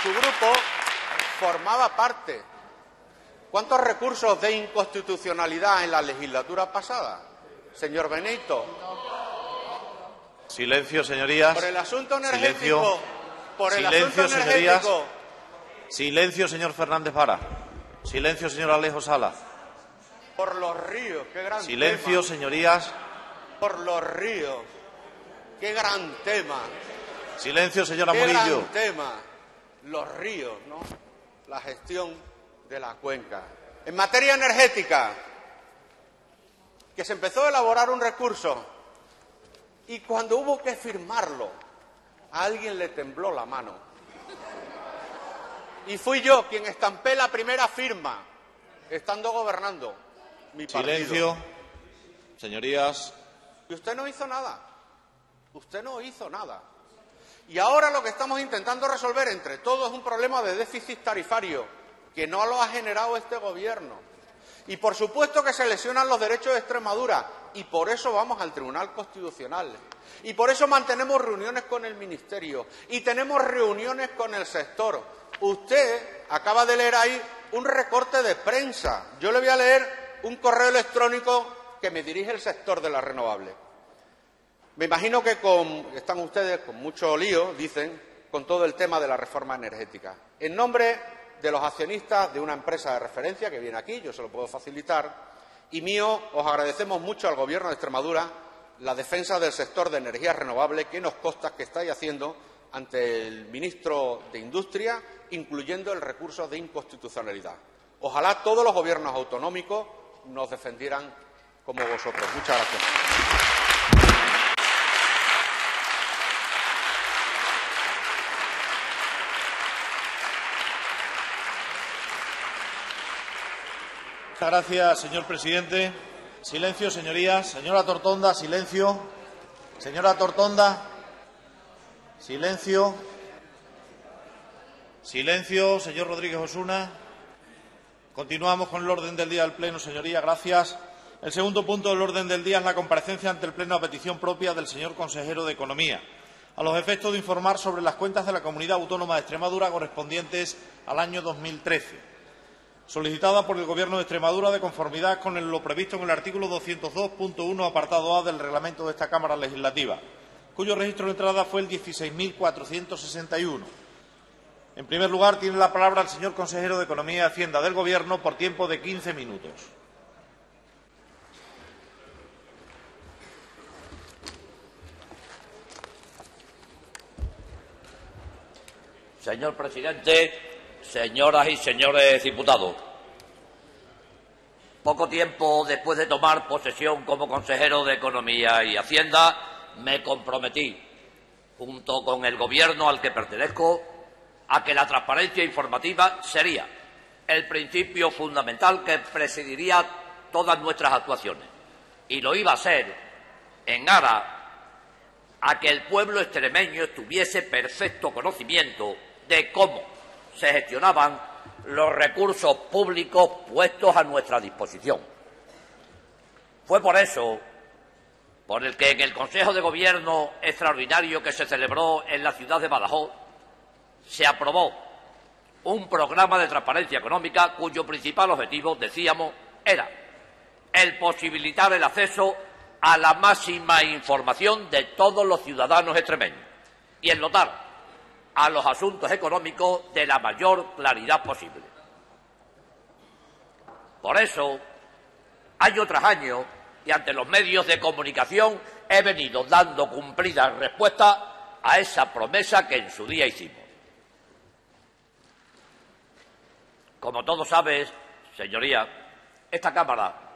su grupo, formaba parte. ¿Cuántos recursos de inconstitucionalidad en la legislatura pasada, señor Benito? Silencio, señorías. Por el asunto energético. Silencio. Por el Silencio, asunto señorías. energético. Silencio, señor Fernández Vara. Silencio, señor Alejo Sala. Por los ríos, qué gran Silencio, tema. señorías. Por los ríos, qué gran tema. Silencio, señora Qué Murillo. gran tema. Los ríos, ¿no? La gestión de la cuenca. En materia energética, que se empezó a elaborar un recurso y cuando hubo que firmarlo, a alguien le tembló la mano. Y fui yo quien estampé la primera firma, estando gobernando mi partido. Silencio, señorías. Y usted no hizo nada. Usted no hizo nada. Y ahora lo que estamos intentando resolver entre todos es un problema de déficit tarifario que no lo ha generado este Gobierno. Y por supuesto que se lesionan los derechos de Extremadura y por eso vamos al Tribunal Constitucional. Y por eso mantenemos reuniones con el Ministerio y tenemos reuniones con el sector. Usted acaba de leer ahí un recorte de prensa. Yo le voy a leer un correo electrónico que me dirige el sector de las renovables. Me imagino que están ustedes con mucho lío, dicen, con todo el tema de la reforma energética. En nombre de los accionistas de una empresa de referencia que viene aquí, yo se lo puedo facilitar, y mío, os agradecemos mucho al Gobierno de Extremadura la defensa del sector de energías renovables que nos consta que estáis haciendo ante el ministro de Industria, incluyendo el recurso de inconstitucionalidad. Ojalá todos los gobiernos autonómicos nos defendieran como vosotros. Muchas gracias. Muchas gracias, señor presidente. Silencio, señorías. Señora Tortonda, silencio. Señora Tortonda, silencio. Silencio, señor Rodríguez Osuna. Continuamos con el orden del día del Pleno, señorías. Gracias. El segundo punto del orden del día es la comparecencia ante el Pleno a petición propia del señor consejero de Economía, a los efectos de informar sobre las cuentas de la Comunidad Autónoma de Extremadura correspondientes al año 2013. Solicitada por el Gobierno de Extremadura de conformidad con lo previsto en el artículo 202.1, apartado A del reglamento de esta Cámara Legislativa, cuyo registro de entrada fue el 16.461. En primer lugar, tiene la palabra el señor consejero de Economía y Hacienda del Gobierno por tiempo de 15 minutos. Señor presidente, señoras y señores diputados, poco tiempo después de tomar posesión como consejero de Economía y Hacienda, me comprometí, junto con el Gobierno al que pertenezco, a que la transparencia informativa sería el principio fundamental que presidiría todas nuestras actuaciones. Y lo iba a ser en aras a que el pueblo extremeño tuviese perfecto conocimiento de cómo se gestionaban los recursos públicos puestos a nuestra disposición. Fue por eso por el que en el Consejo de Gobierno extraordinario que se celebró en la ciudad de Badajoz se aprobó un programa de transparencia económica cuyo principal objetivo, decíamos, era el posibilitar el acceso a la máxima información de todos los ciudadanos extremeños y el dotar a los asuntos económicos de la mayor claridad posible. Por eso, año tras año, y ante los medios de comunicación, he venido dando cumplidas respuestas a esa promesa que en su día hicimos. Como todos sabes, señoría, esta Cámara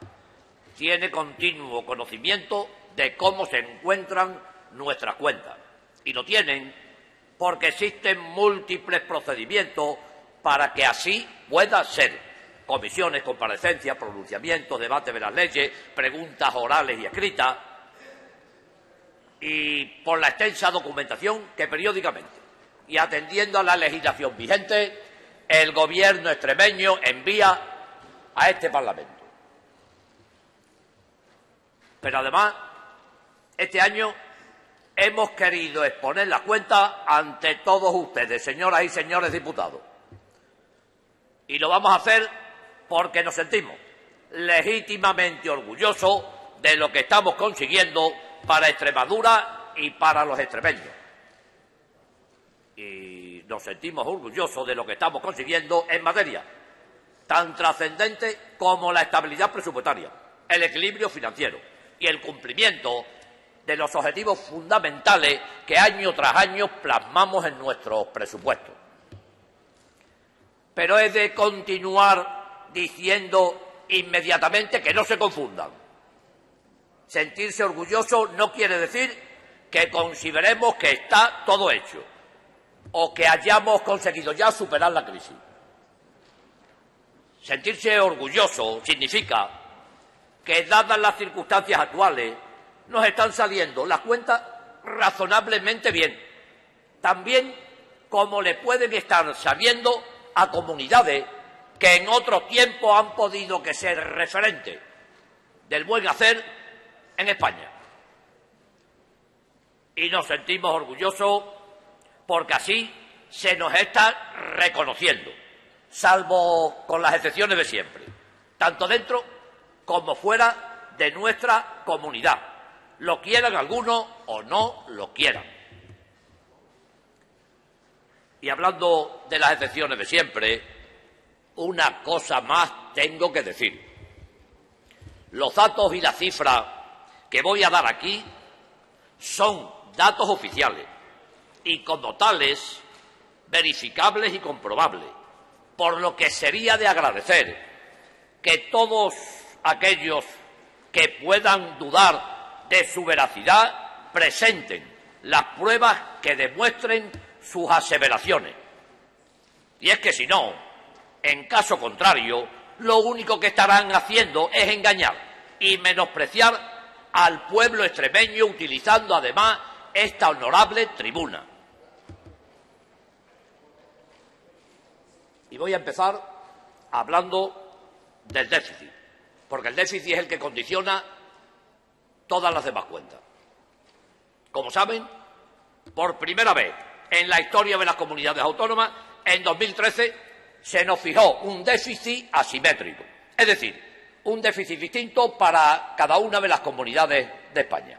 tiene continuo conocimiento de cómo se encuentran nuestras cuentas, y lo tienen porque existen múltiples procedimientos para que así pueda ser. Comisiones, comparecencias, pronunciamientos, debate de las leyes, preguntas orales y escritas, y por la extensa documentación que periódicamente, y atendiendo a la legislación vigente, el Gobierno extremeño envía a este Parlamento. Pero además, este año hemos querido exponer las cuentas ante todos ustedes, señoras y señores diputados. Y lo vamos a hacer porque nos sentimos legítimamente orgullosos de lo que estamos consiguiendo para Extremadura y para los extremeños. Y nos sentimos orgullosos de lo que estamos consiguiendo en materia tan trascendente como la estabilidad presupuestaria, el equilibrio financiero y el cumplimiento de los objetivos fundamentales que año tras año plasmamos en nuestros presupuestos. Pero he de continuar diciendo inmediatamente que no se confundan. Sentirse orgulloso no quiere decir que consideremos que está todo hecho o que hayamos conseguido ya superar la crisis. Sentirse orgulloso significa que, dadas las circunstancias actuales, nos están saliendo las cuentas razonablemente bien, tan bien como le pueden estar saliendo a comunidades que en otro tiempo han podido que ser referentes del buen hacer en España. Y nos sentimos orgullosos porque así se nos está reconociendo, salvo con las excepciones de siempre, tanto dentro como fuera de nuestra comunidad, lo quieran algunos o no lo quieran. Y hablando de las excepciones de siempre, una cosa más tengo que decir. Los datos y las cifras que voy a dar aquí son datos oficiales y, como tales, verificables y comprobables, por lo que sería de agradecer que todos aquellos que puedan dudar de su veracidad presenten las pruebas que demuestren sus aseveraciones. Y es que si no, en caso contrario, lo único que estarán haciendo es engañar y menospreciar al pueblo extremeño, utilizando además esta honorable tribuna. Y voy a empezar hablando del déficit, porque el déficit es el que condiciona todas las demás cuentas. Como saben, por primera vez en la historia de las comunidades autónomas, en 2013 se nos fijó un déficit asimétrico, es decir, un déficit distinto para cada una de las comunidades de España.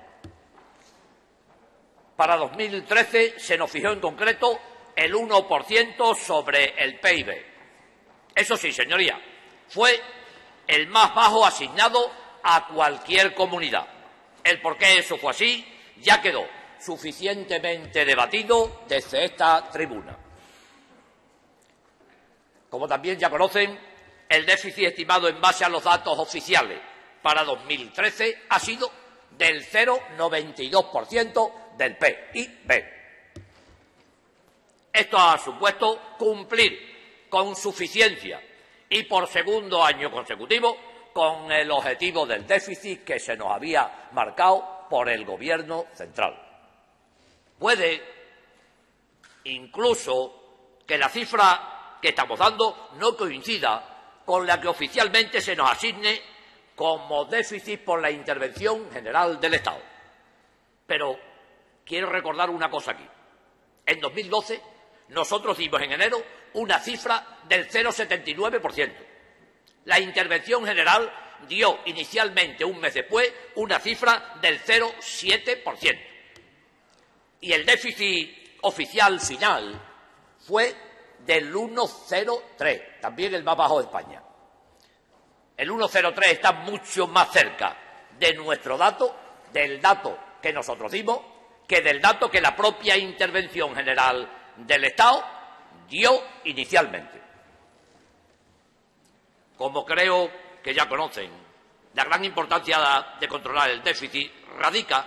Para 2013 se nos fijó en concreto el 1% sobre el PIB. Eso sí, señoría, fue el más bajo asignado a cualquier comunidad. El por qué eso fue así ya quedó suficientemente debatido desde esta tribuna. Como también ya conocen, el déficit estimado en base a los datos oficiales para 2013 ha sido del 0,92% del PIB. Esto ha supuesto cumplir con suficiencia y por segundo año consecutivo con el objetivo del déficit que se nos había marcado por el Gobierno central. Puede incluso que la cifra que estamos dando no coincida con la que oficialmente se nos asigne como déficit por la intervención general del Estado. Pero quiero recordar una cosa aquí. En 2012 nosotros dimos en enero una cifra del 0,79%. La intervención general dio inicialmente, un mes después, una cifra del 0,7%. Y el déficit oficial final fue del 1,03%, también el más bajo de España. El 1,03 está mucho más cerca de nuestro dato, del dato que nosotros dimos, que del dato que la propia intervención general del Estado dio inicialmente. Como creo que ya conocen, la gran importancia de controlar el déficit radica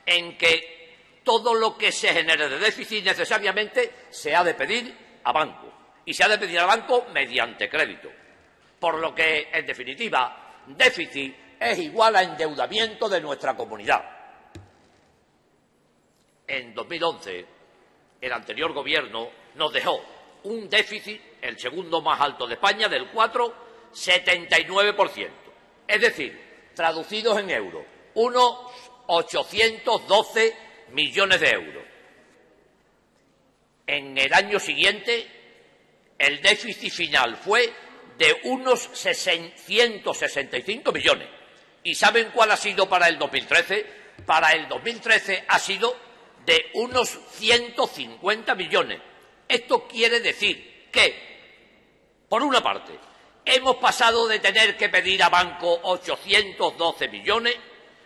en que todo lo que se genere de déficit necesariamente se ha de pedir a banco y se ha de pedir al banco mediante crédito. Por lo que, en definitiva, déficit es igual a endeudamiento de nuestra comunidad. En 2011, el anterior Gobierno nos dejó un déficit, el segundo más alto de España, del 4,79%. Es decir, traducidos en euros, unos 812 millones de euros. En el año siguiente, el déficit final fue de unos 165 millones. ¿Y saben cuál ha sido para el 2013? Para el 2013 ha sido de unos 150 millones. Esto quiere decir que, por una parte, hemos pasado de tener que pedir a banco 812 millones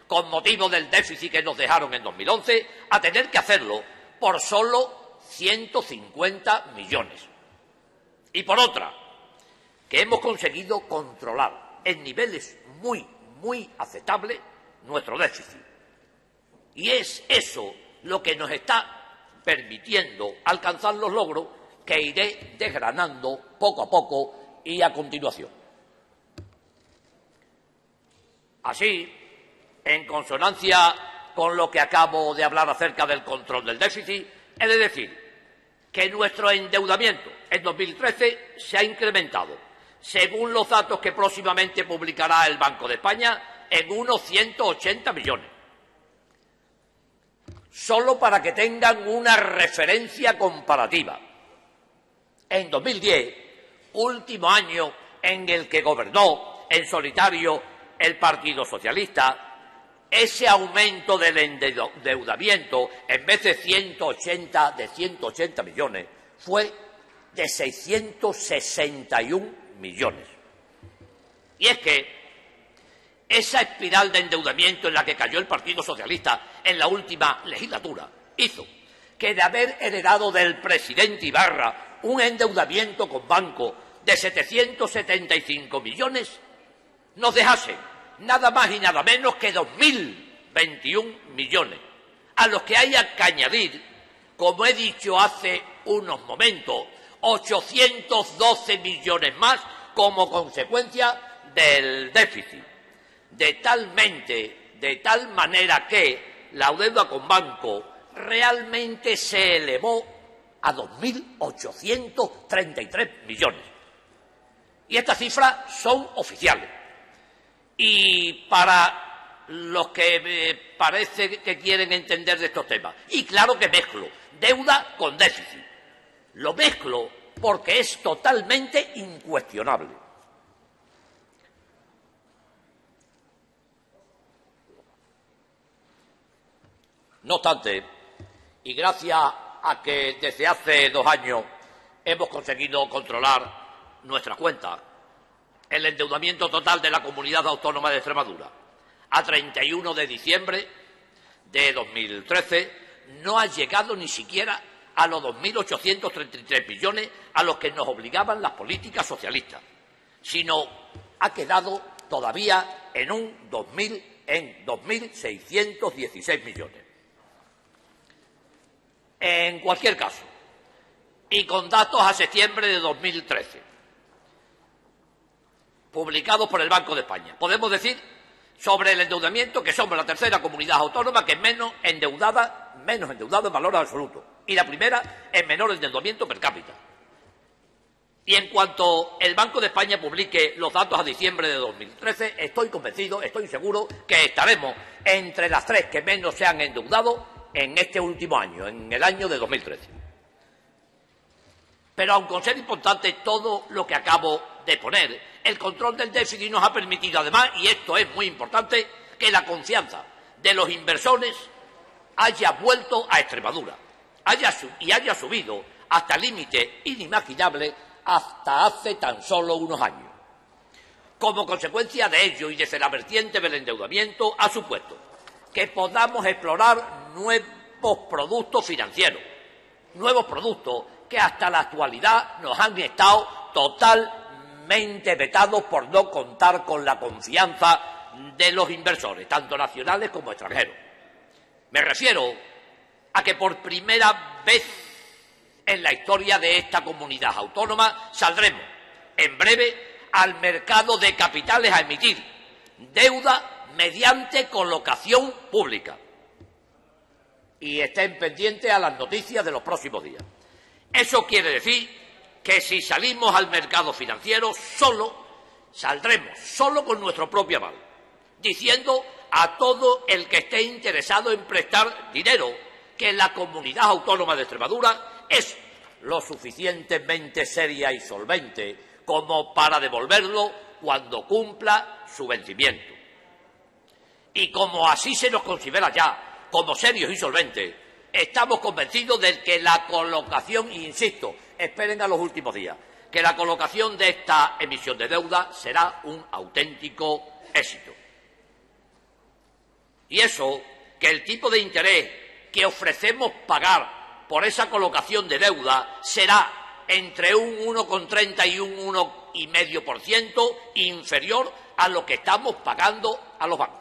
con motivo del déficit que nos dejaron en 2011 a tener que hacerlo por solo 150 millones. Y por otra, que hemos conseguido controlar en niveles muy aceptables nuestro déficit. Y es eso lo que nos está permitiendo alcanzar los logros que iré desgranando poco a poco y a continuación. Así, en consonancia con lo que acabo de hablar acerca del control del déficit, he de decir que nuestro endeudamiento en 2013 se ha incrementado, según los datos que próximamente publicará el Banco de España, en unos 180 millones. Solo para que tengan una referencia comparativa. En 2010, último año en el que gobernó en solitario el Partido Socialista, ese aumento del endeudamiento, en vez de 180 millones, fue de 661 millones. Y es que esa espiral de endeudamiento en la que cayó el Partido Socialista en la última legislatura hizo que, de haber heredado del presidente Ibarra un endeudamiento con banco de 775 millones, nos dejase nada más y nada menos que 2.021 millones, a los que haya que añadir, como he dicho hace unos momentos, 812 millones más como consecuencia del déficit. De tal manera que la deuda con banco realmente se elevó a 2.833 millones. Y estas cifras son oficiales. Y para los que me parece que quieren entender de estos temas, y claro que mezclo deuda con déficit. Lo mezclo porque es totalmente incuestionable. No obstante, y gracias a que desde hace 2 años hemos conseguido controlar nuestras cuentas, el endeudamiento total de la Comunidad Autónoma de Extremadura a 31 de diciembre de 2013 no ha llegado ni siquiera a los 2.833 millones a los que nos obligaban las políticas socialistas, sino ha quedado todavía en 2.616 millones. En cualquier caso, y con datos a septiembre de 2013, publicados por el Banco de España, podemos decir sobre el endeudamiento que somos la tercera comunidad autónoma que es menos endeudada en valor absoluto, y la primera en menor endeudamiento per cápita. Y en cuanto el Banco de España publique los datos a diciembre de 2013, estoy convencido, estoy seguro que estaremos entre las 3 que menos se han endeudado en este último año, en el año de 2013. Pero aun con ser importante todo lo que acabo de poner, el control del déficit nos ha permitido además, y esto es muy importante, que la confianza de los inversores haya vuelto a Extremadura y haya subido hasta límites inimaginables hasta hace tan solo unos años. Como consecuencia de ello y desde la vertiente del endeudamiento ha supuesto que podamos explorar nuevos productos financieros, nuevos productos que hasta la actualidad nos han estado totalmente vetados por no contar con la confianza de los inversores, tanto nacionales como extranjeros. Me refiero a que por primera vez en la historia de esta comunidad autónoma, saldremos en breve al mercado de capitales a emitir deuda mediante colocación pública. Y estén pendientes a las noticias de los próximos días. Eso quiere decir que si salimos al mercado financiero saldremos solo con nuestro propio aval, diciendo a todo el que esté interesado en prestar dinero que la comunidad autónoma de Extremadura es lo suficientemente seria y solvente como para devolverlo cuando cumpla su vencimiento. Y como así se nos considera ya como serios y solventes, estamos convencidos de que la colocación, insisto, esperen a los últimos días, que la colocación de esta emisión de deuda será un auténtico éxito. Y eso, que el tipo de interés que ofrecemos pagar por esa colocación de deuda será entre un 1,30 y un 1,5% inferior a lo que estamos pagando a los bancos.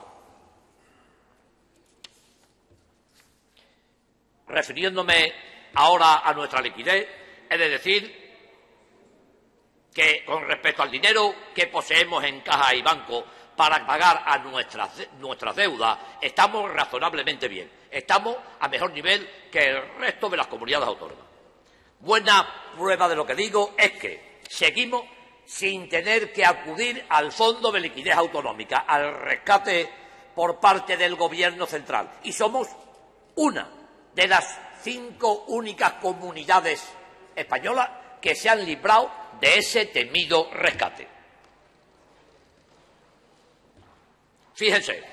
Refiriéndome ahora a nuestra liquidez, he de decir que con respecto al dinero que poseemos en caja y banco para pagar a nuestras deudas, estamos razonablemente bien. Estamos a mejor nivel que el resto de las comunidades autónomas. Buena prueba de lo que digo es que seguimos sin tener que acudir al Fondo de Liquidez Autonómica, al rescate por parte del Gobierno central. Y somos una de las 5 únicas comunidades españolas que se han librado de ese temido rescate. Fíjense,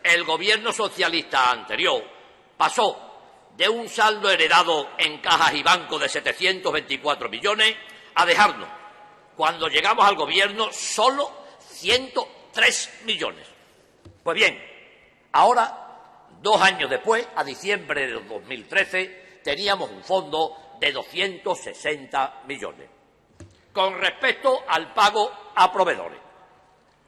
el Gobierno socialista anterior pasó de un saldo heredado en cajas y bancos de 724 millones a dejarnos, cuando llegamos al Gobierno, solo 103 millones. Pues bien, ahora, 2 años después, a diciembre de 2013, teníamos un fondo de 260 millones. Con respecto al pago a proveedores,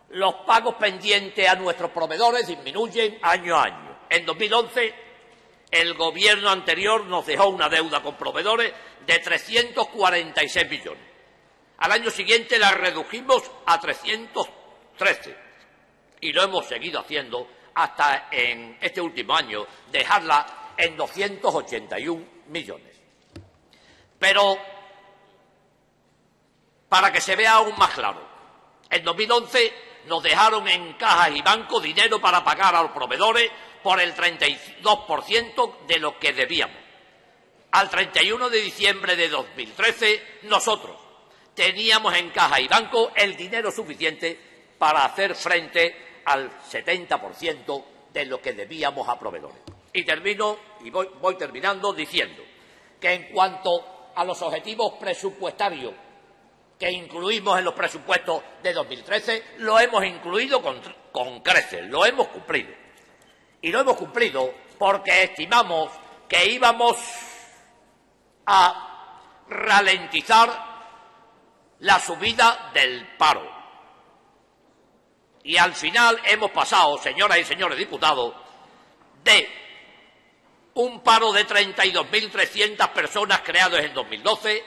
los pagos pendientes a nuestros proveedores disminuyen año a año. En 2011, el Gobierno anterior nos dejó una deuda con proveedores de 346 millones. Al año siguiente la redujimos a 313 y lo hemos seguido haciendo hasta en este último año dejarla en 281 millones. Pero, para que se vea aún más claro, en 2011 nos dejaron en cajas y bancos dinero para pagar a los proveedores por el 32% de lo que debíamos. Al 31 de diciembre de 2013, nosotros teníamos en caja y banco el dinero suficiente para hacer frente al 70% de lo que debíamos a proveedores. Y voy terminando diciendo que en cuanto a los objetivos presupuestarios que incluimos en los presupuestos de 2013, lo hemos incluido con creces, lo hemos cumplido. Y lo hemos cumplido porque estimamos que íbamos a ralentizar la subida del paro. Y al final hemos pasado, señoras y señores diputados, de un paro de 32.300 personas creados en 2012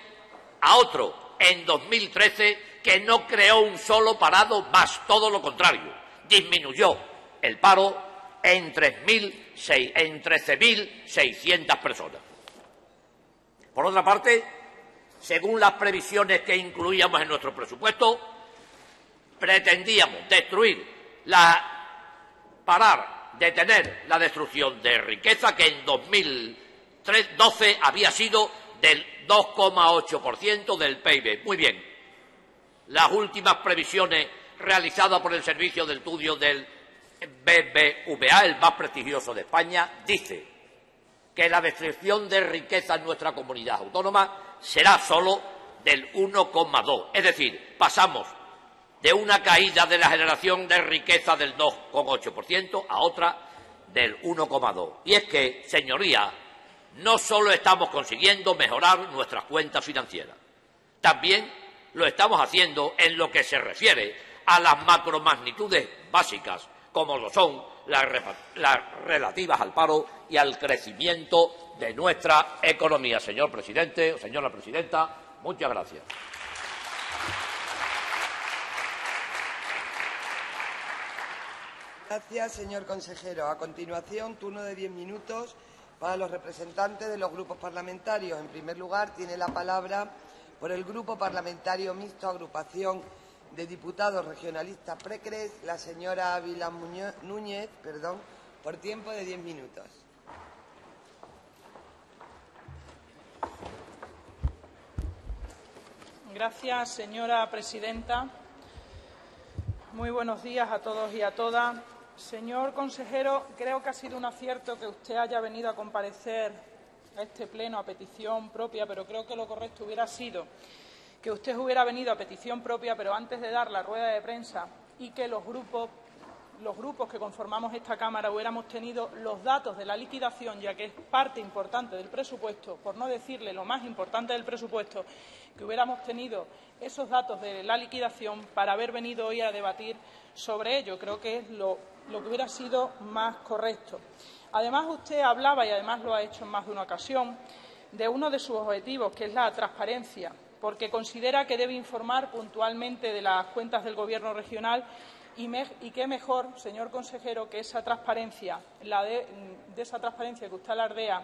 a otro en 2013 que no creó un solo parado más, todo lo contrario, disminuyó el paro en 13.600 personas. Por otra parte, según las previsiones que incluíamos en nuestro presupuesto, pretendíamos detener la destrucción de riqueza que en 2012 había sido del 2,8% del PIB. Muy bien. Las últimas previsiones realizadas por el Servicio de Estudio del BBVA, el más prestigioso de España, dice que la destrucción de riqueza en nuestra comunidad autónoma será solo del 1,2%. Es decir, pasamos de una caída de la generación de riqueza del 2,8% a otra del 1,2%. Y es que, señorías, no solo estamos consiguiendo mejorar nuestras cuentas financieras, también lo estamos haciendo en lo que se refiere a las macromagnitudes básicas, como lo son las relativas al paro y al crecimiento de nuestra economía. Señor presidente o señora presidenta, muchas gracias. Gracias, señor consejero. A continuación, turno de 10 minutos para los representantes de los grupos parlamentarios. En primer lugar, tiene la palabra por el Grupo Parlamentario Mixto Agrupación de Diputados Regionalistas Precres, la señora Ávila Núñez, por tiempo de 10 minutos. Gracias, señora presidenta. Muy buenos días a todos y a todas. Señor consejero, creo que ha sido un acierto que usted haya venido a comparecer a este pleno a petición propia, pero creo que lo correcto hubiera sido que usted hubiera venido a petición propia, pero antes de dar la rueda de prensa, y que los grupos que conformamos esta Cámara hubiéramos tenido los datos de la liquidación, ya que es parte importante del presupuesto, por no decirle lo más importante del presupuesto, que hubiéramos tenido esos datos de la liquidación para haber venido hoy a debatir sobre ello. Creo que es lo que hubiera sido más correcto. Además, usted hablaba, y además lo ha hecho en más de una ocasión, de uno de sus objetivos, que es la transparencia, porque considera que debe informar puntualmente de las cuentas del Gobierno regional. Y qué mejor, señor consejero, que esa transparencia, de esa transparencia que usted alardea,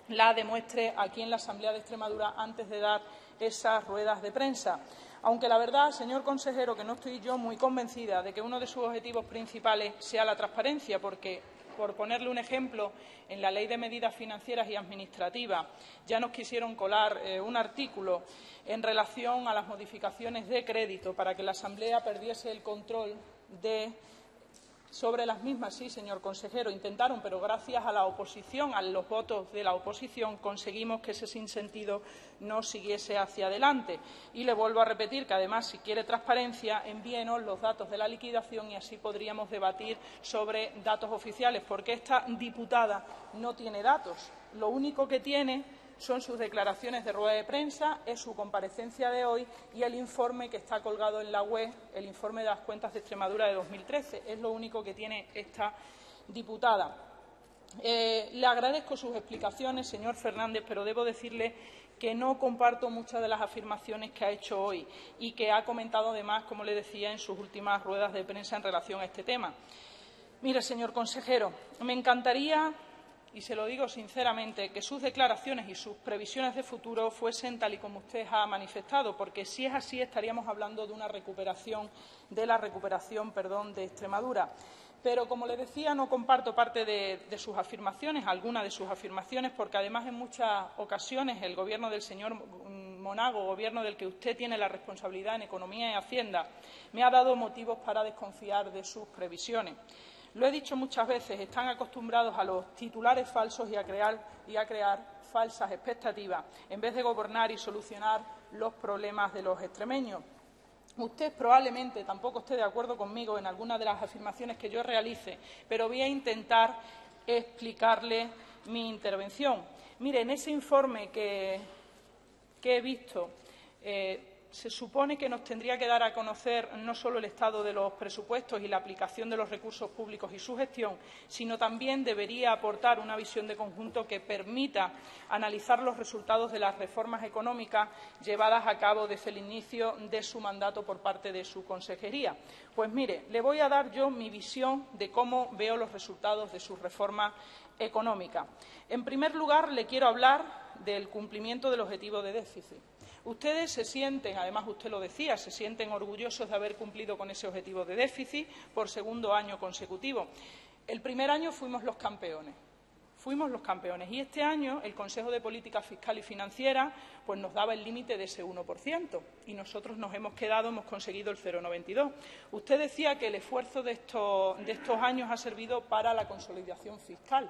la demuestre aquí en la Asamblea de Extremadura antes de dar esas ruedas de prensa. Aunque la verdad, señor consejero, que no estoy yo muy convencida de que uno de sus objetivos principales sea la transparencia, porque, por ponerle un ejemplo, en la Ley de Medidas Financieras y Administrativas ya nos quisieron colar un artículo en relación a las modificaciones de crédito para que la Asamblea perdiese el control sobre las mismas. Sí, señor consejero, intentaron, pero gracias a la oposición, a los votos de la oposición, conseguimos que ese sinsentido no siguiese hacia adelante. Y le vuelvo a repetir que, además, si quiere transparencia, envíenos los datos de la liquidación y así podríamos debatir sobre datos oficiales, porque esta diputada no tiene datos. Lo único que tiene son sus declaraciones de rueda de prensa, es su comparecencia de hoy y el informe que está colgado en la web, el informe de las cuentas de Extremadura de 2013. Es lo único que tiene esta diputada. Le agradezco sus explicaciones, señor Fernández, pero debo decirle que no comparto muchas de las afirmaciones que ha hecho hoy y que ha comentado, además, como le decía, en sus últimas ruedas de prensa en relación a este tema. Mire, señor consejero, me encantaría, y se lo digo sinceramente, que sus declaraciones y sus previsiones de futuro fuesen tal y como usted ha manifestado, porque si es así estaríamos hablando de una recuperación, de Extremadura. Pero, como le decía, no comparto parte de sus afirmaciones, algunas de sus afirmaciones, porque además en muchas ocasiones el Gobierno del señor Monago, Gobierno del que usted tiene la responsabilidad en Economía y Hacienda, me ha dado motivos para desconfiar de sus previsiones. Lo he dicho muchas veces, están acostumbrados a los titulares falsos y a crear falsas expectativas, en vez de gobernar y solucionar los problemas de los extremeños. Usted probablemente tampoco esté de acuerdo conmigo en algunas de las afirmaciones que yo realice, pero voy a intentar explicarle mi intervención. Mire, en ese informe que he visto, se supone que nos tendría que dar a conocer no solo el estado de los presupuestos y la aplicación de los recursos públicos y su gestión, sino también debería aportar una visión de conjunto que permita analizar los resultados de las reformas económicas llevadas a cabo desde el inicio de su mandato por parte de su consejería. Pues mire, le voy a dar yo mi visión de cómo veo los resultados de sus reformas económicas. En primer lugar, le quiero hablar del cumplimiento del objetivo de déficit. Ustedes se sienten, además usted lo decía, se sienten orgullosos de haber cumplido con ese objetivo de déficit por segundo año consecutivo. El primer año fuimos los campeones. Y este año el Consejo de Política Fiscal y Financiera pues nos daba el límite de ese 1% y nosotros hemos conseguido el 0,92. Usted decía que el esfuerzo de estos años ha servido para la consolidación fiscal.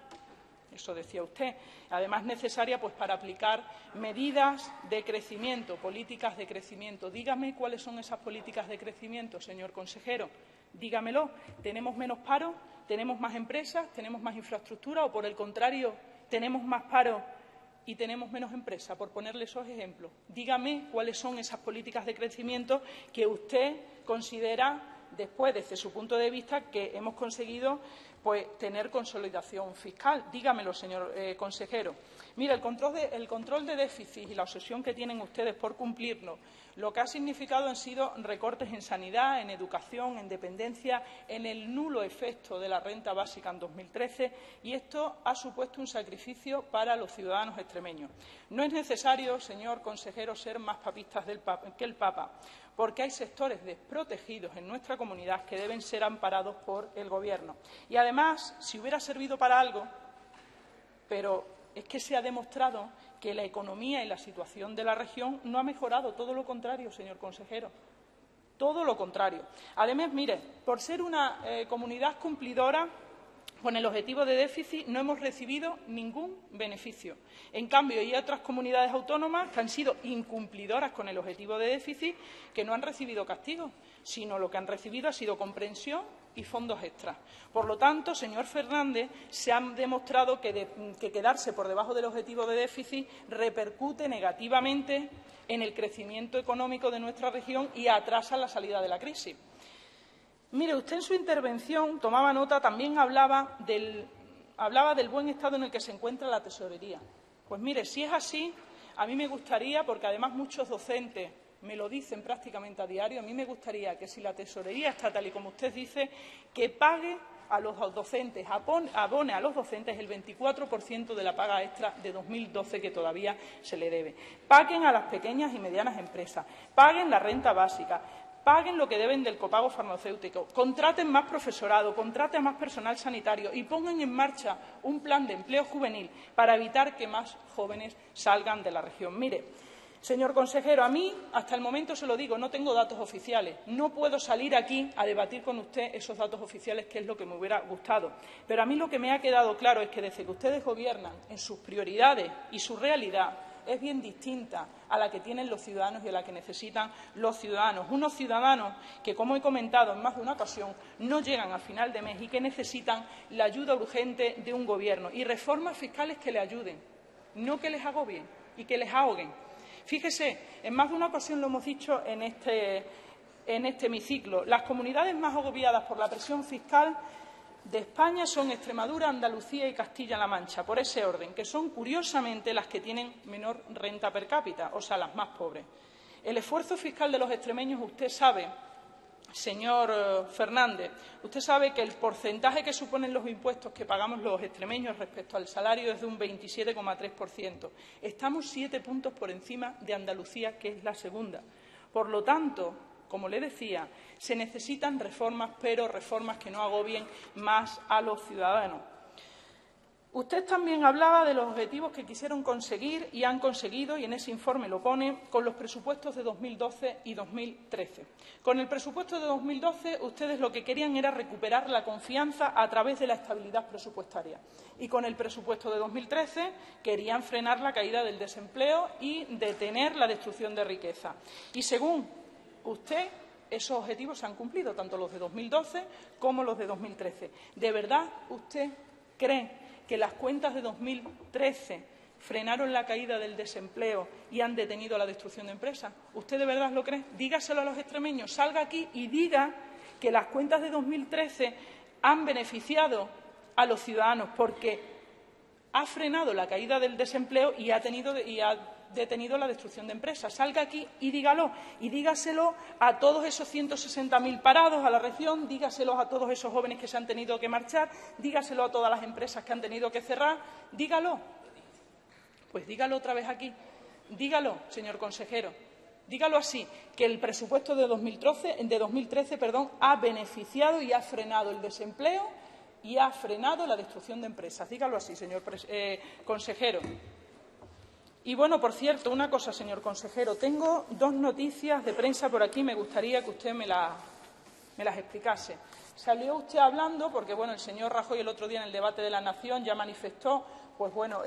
Eso decía usted. Además, necesaria pues para aplicar medidas de crecimiento, políticas de crecimiento. Dígame cuáles son esas políticas de crecimiento, señor consejero. Dígamelo. ¿Tenemos menos paro? ¿Tenemos más empresas? ¿Tenemos más infraestructura? ¿O, por el contrario, tenemos más paro y tenemos menos empresas? Por ponerle esos ejemplos. Dígame cuáles son esas políticas de crecimiento que usted considera, después, desde su punto de vista, que hemos conseguido pues tener consolidación fiscal. Dígamelo, señor consejero. Mire, el control de déficit y la obsesión que tienen ustedes por cumplirlo, lo que ha significado han sido recortes en sanidad, en educación, en dependencia, en el nulo efecto de la renta básica en 2013, y esto ha supuesto un sacrificio para los ciudadanos extremeños. No es necesario, señor consejero, ser más papistas que el Papa, porque hay sectores desprotegidos en nuestra comunidad que deben ser amparados por el Gobierno. Y además, si hubiera servido para algo, pero es que se ha demostrado que la economía y la situación de la región no ha mejorado, todo lo contrario, señor consejero, todo lo contrario. Además, mire, por ser una comunidad cumplidora con el objetivo de déficit no hemos recibido ningún beneficio. En cambio, hay otras comunidades autónomas que han sido incumplidoras con el objetivo de déficit que no han recibido castigo, sino lo que han recibido ha sido comprensión y fondos extras. Por lo tanto, señor Fernández, se ha demostrado que quedarse por debajo del objetivo de déficit repercute negativamente en el crecimiento económico de nuestra región y atrasa la salida de la crisis. Mire, usted en su intervención tomaba nota, también hablaba del buen estado en el que se encuentra la tesorería. Pues mire, si es así, a mí me gustaría, porque además muchos docentes me lo dicen prácticamente a diario, a mí me gustaría que si la tesorería está tal y como usted dice, que pague a los docentes, abone a los docentes el 24% de la paga extra de 2012 que todavía se le debe. Paguen a las pequeñas y medianas empresas, paguen la renta básica, paguen lo que deben del copago farmacéutico, contraten más profesorado, contraten más personal sanitario y pongan en marcha un plan de empleo juvenil para evitar que más jóvenes salgan de la región. Mire, señor consejero, a mí, hasta el momento se lo digo, no tengo datos oficiales. No puedo salir aquí a debatir con usted esos datos oficiales, que es lo que me hubiera gustado. Pero a mí lo que me ha quedado claro es que desde que ustedes gobiernan, en sus prioridades y su realidad es bien distinta a la que tienen los ciudadanos y a la que necesitan los ciudadanos. Unos ciudadanos que, como he comentado en más de una ocasión, no llegan a final de mes y que necesitan la ayuda urgente de un Gobierno y reformas fiscales que les ayuden, no que les agobien y que les ahoguen. Fíjese, en más de una ocasión lo hemos dicho en este hemiciclo, las comunidades más agobiadas por la presión fiscal de España son Extremadura, Andalucía y Castilla-La Mancha, por ese orden, que son, curiosamente, las que tienen menor renta per cápita, o sea, las más pobres. El esfuerzo fiscal de los extremeños, usted sabe, señor Fernández, usted sabe que el porcentaje que suponen los impuestos que pagamos los extremeños respecto al salario es de un 27,3%. Estamos 7 puntos por encima de Andalucía, que es la segunda. Por lo tanto, como le decía, se necesitan reformas, pero reformas que no agobien más a los ciudadanos. Usted también hablaba de los objetivos que quisieron conseguir y han conseguido, y en ese informe lo pone, con los presupuestos de 2012 y 2013. Con el presupuesto de 2012, ustedes lo que querían era recuperar la confianza a través de la estabilidad presupuestaria. Y con el presupuesto de 2013 querían frenar la caída del desempleo y detener la destrucción de riqueza. Y según usted, esos objetivos se han cumplido, tanto los de 2012 como los de 2013. ¿De verdad usted cree que las cuentas de 2013 frenaron la caída del desempleo y han detenido la destrucción de empresas? ¿Usted de verdad lo cree? Dígaselo a los extremeños, salga aquí y diga que las cuentas de 2013 han beneficiado a los ciudadanos porque ha frenado la caída del desempleo y ha detenido la destrucción de empresas. Salga aquí y dígalo. Y dígaselo a todos esos 160.000 parados a la región, dígaselo a todos esos jóvenes que se han tenido que marchar, dígaselo a todas las empresas que han tenido que cerrar. Dígalo. Pues dígalo otra vez aquí. Dígalo, señor consejero. Dígalo así, que el presupuesto de 2013 ha beneficiado y ha frenado el desempleo y ha frenado la destrucción de empresas. Dígalo así, señor consejero. Y, bueno, por cierto, una cosa, señor consejero. Tengo dos noticias de prensa por aquí. Me gustaría que usted me las explicase. Salió usted hablando, porque, bueno, el señor Rajoy el otro día en el debate de la Nación ya manifestó, pues, bueno,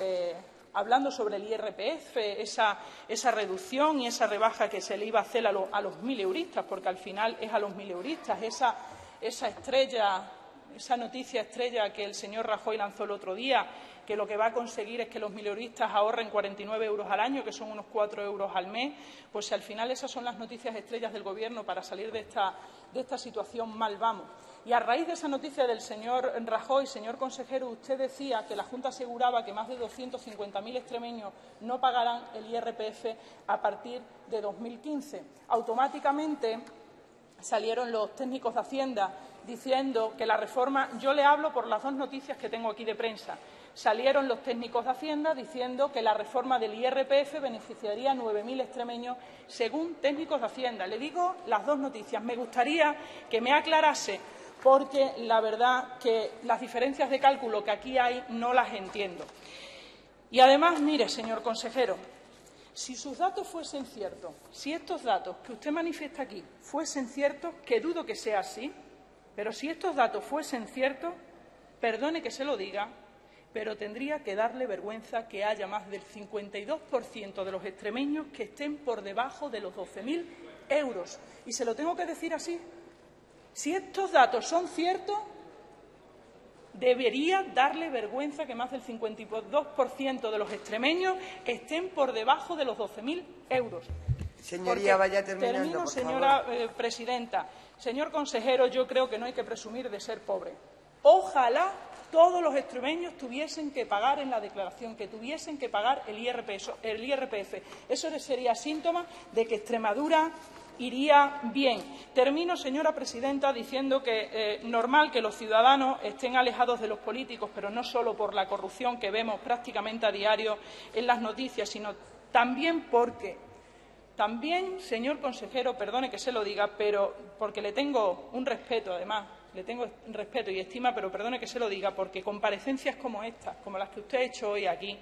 hablando sobre el IRPF, esa reducción y esa rebaja que se le iba a hacer a los mileuristas, porque al final es a los mileuristas, esa estrella, esa noticia estrella que el señor Rajoy lanzó el otro día, que lo que va a conseguir es que los mileuristas ahorren 49 euros al año, que son unos 4 euros al mes. Pues si al final esas son las noticias estrellas del Gobierno para salir de esta situación, mal vamos. Y a raíz de esa noticia del señor Rajoy, señor consejero, usted decía que la Junta aseguraba que más de 250.000 extremeños no pagarán el IRPF a partir de 2015. Automáticamente salieron los técnicos de Hacienda diciendo que la reforma, yo le hablo por las dos noticias que tengo aquí de prensa, salieron los técnicos de Hacienda diciendo que la reforma del IRPF beneficiaría a 9.000 extremeños, según técnicos de Hacienda. Le digo las dos noticias. Me gustaría que me aclarase, porque la verdad que las diferencias de cálculo que aquí hay no las entiendo. Y además, mire, señor consejero, si sus datos fuesen ciertos, si estos datos que usted manifiesta aquí fuesen ciertos, que dudo que sea así, pero si estos datos fuesen ciertos, perdone que se lo diga, pero tendría que darle vergüenza que haya más del 52% de los extremeños que estén por debajo de los 12.000 euros. Y se lo tengo que decir así. Si estos datos son ciertos, debería darle vergüenza que más del 52% de los extremeños estén por debajo de los 12.000 euros. Señoría, vaya terminando, termino, por señora favor. Presidenta. Señor consejero, yo creo que no hay que presumir de ser pobre. Ojalá todos los extremeños tuviesen que pagar en la declaración, que tuviesen que pagar el IRPF. Eso sería síntoma de que Extremadura iría bien. Termino, señora presidenta, diciendo que normal que los ciudadanos estén alejados de los políticos, pero no solo por la corrupción que vemos prácticamente a diario en las noticias, sino también porque, señor consejero, perdone que se lo diga, pero porque le tengo un respeto, además, le tengo respeto y estima, pero perdone que se lo diga, porque comparecencias como estas, como las que usted ha hecho hoy aquí,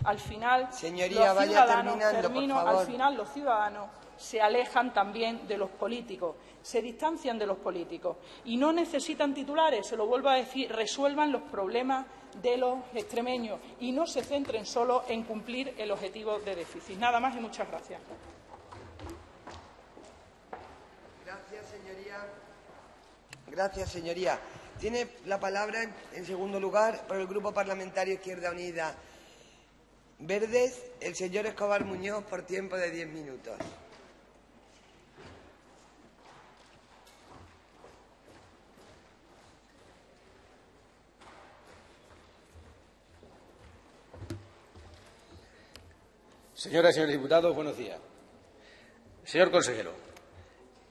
al final, señoría, vaya terminando, por favor. Al final los ciudadanos se alejan también de los políticos, se distancian de los políticos y no necesitan titulares, se lo vuelvo a decir, resuelvan los problemas de los extremeños y no se centren solo en cumplir el objetivo de déficit. Nada más y muchas gracias. Gracias, señoría. Gracias, señoría. Tiene la palabra, en segundo lugar, por el Grupo Parlamentario Izquierda Unida Verdes, el señor Escobar Muñoz, por tiempo de 10 minutos. Señoras y señores diputados, buenos días. Señor consejero,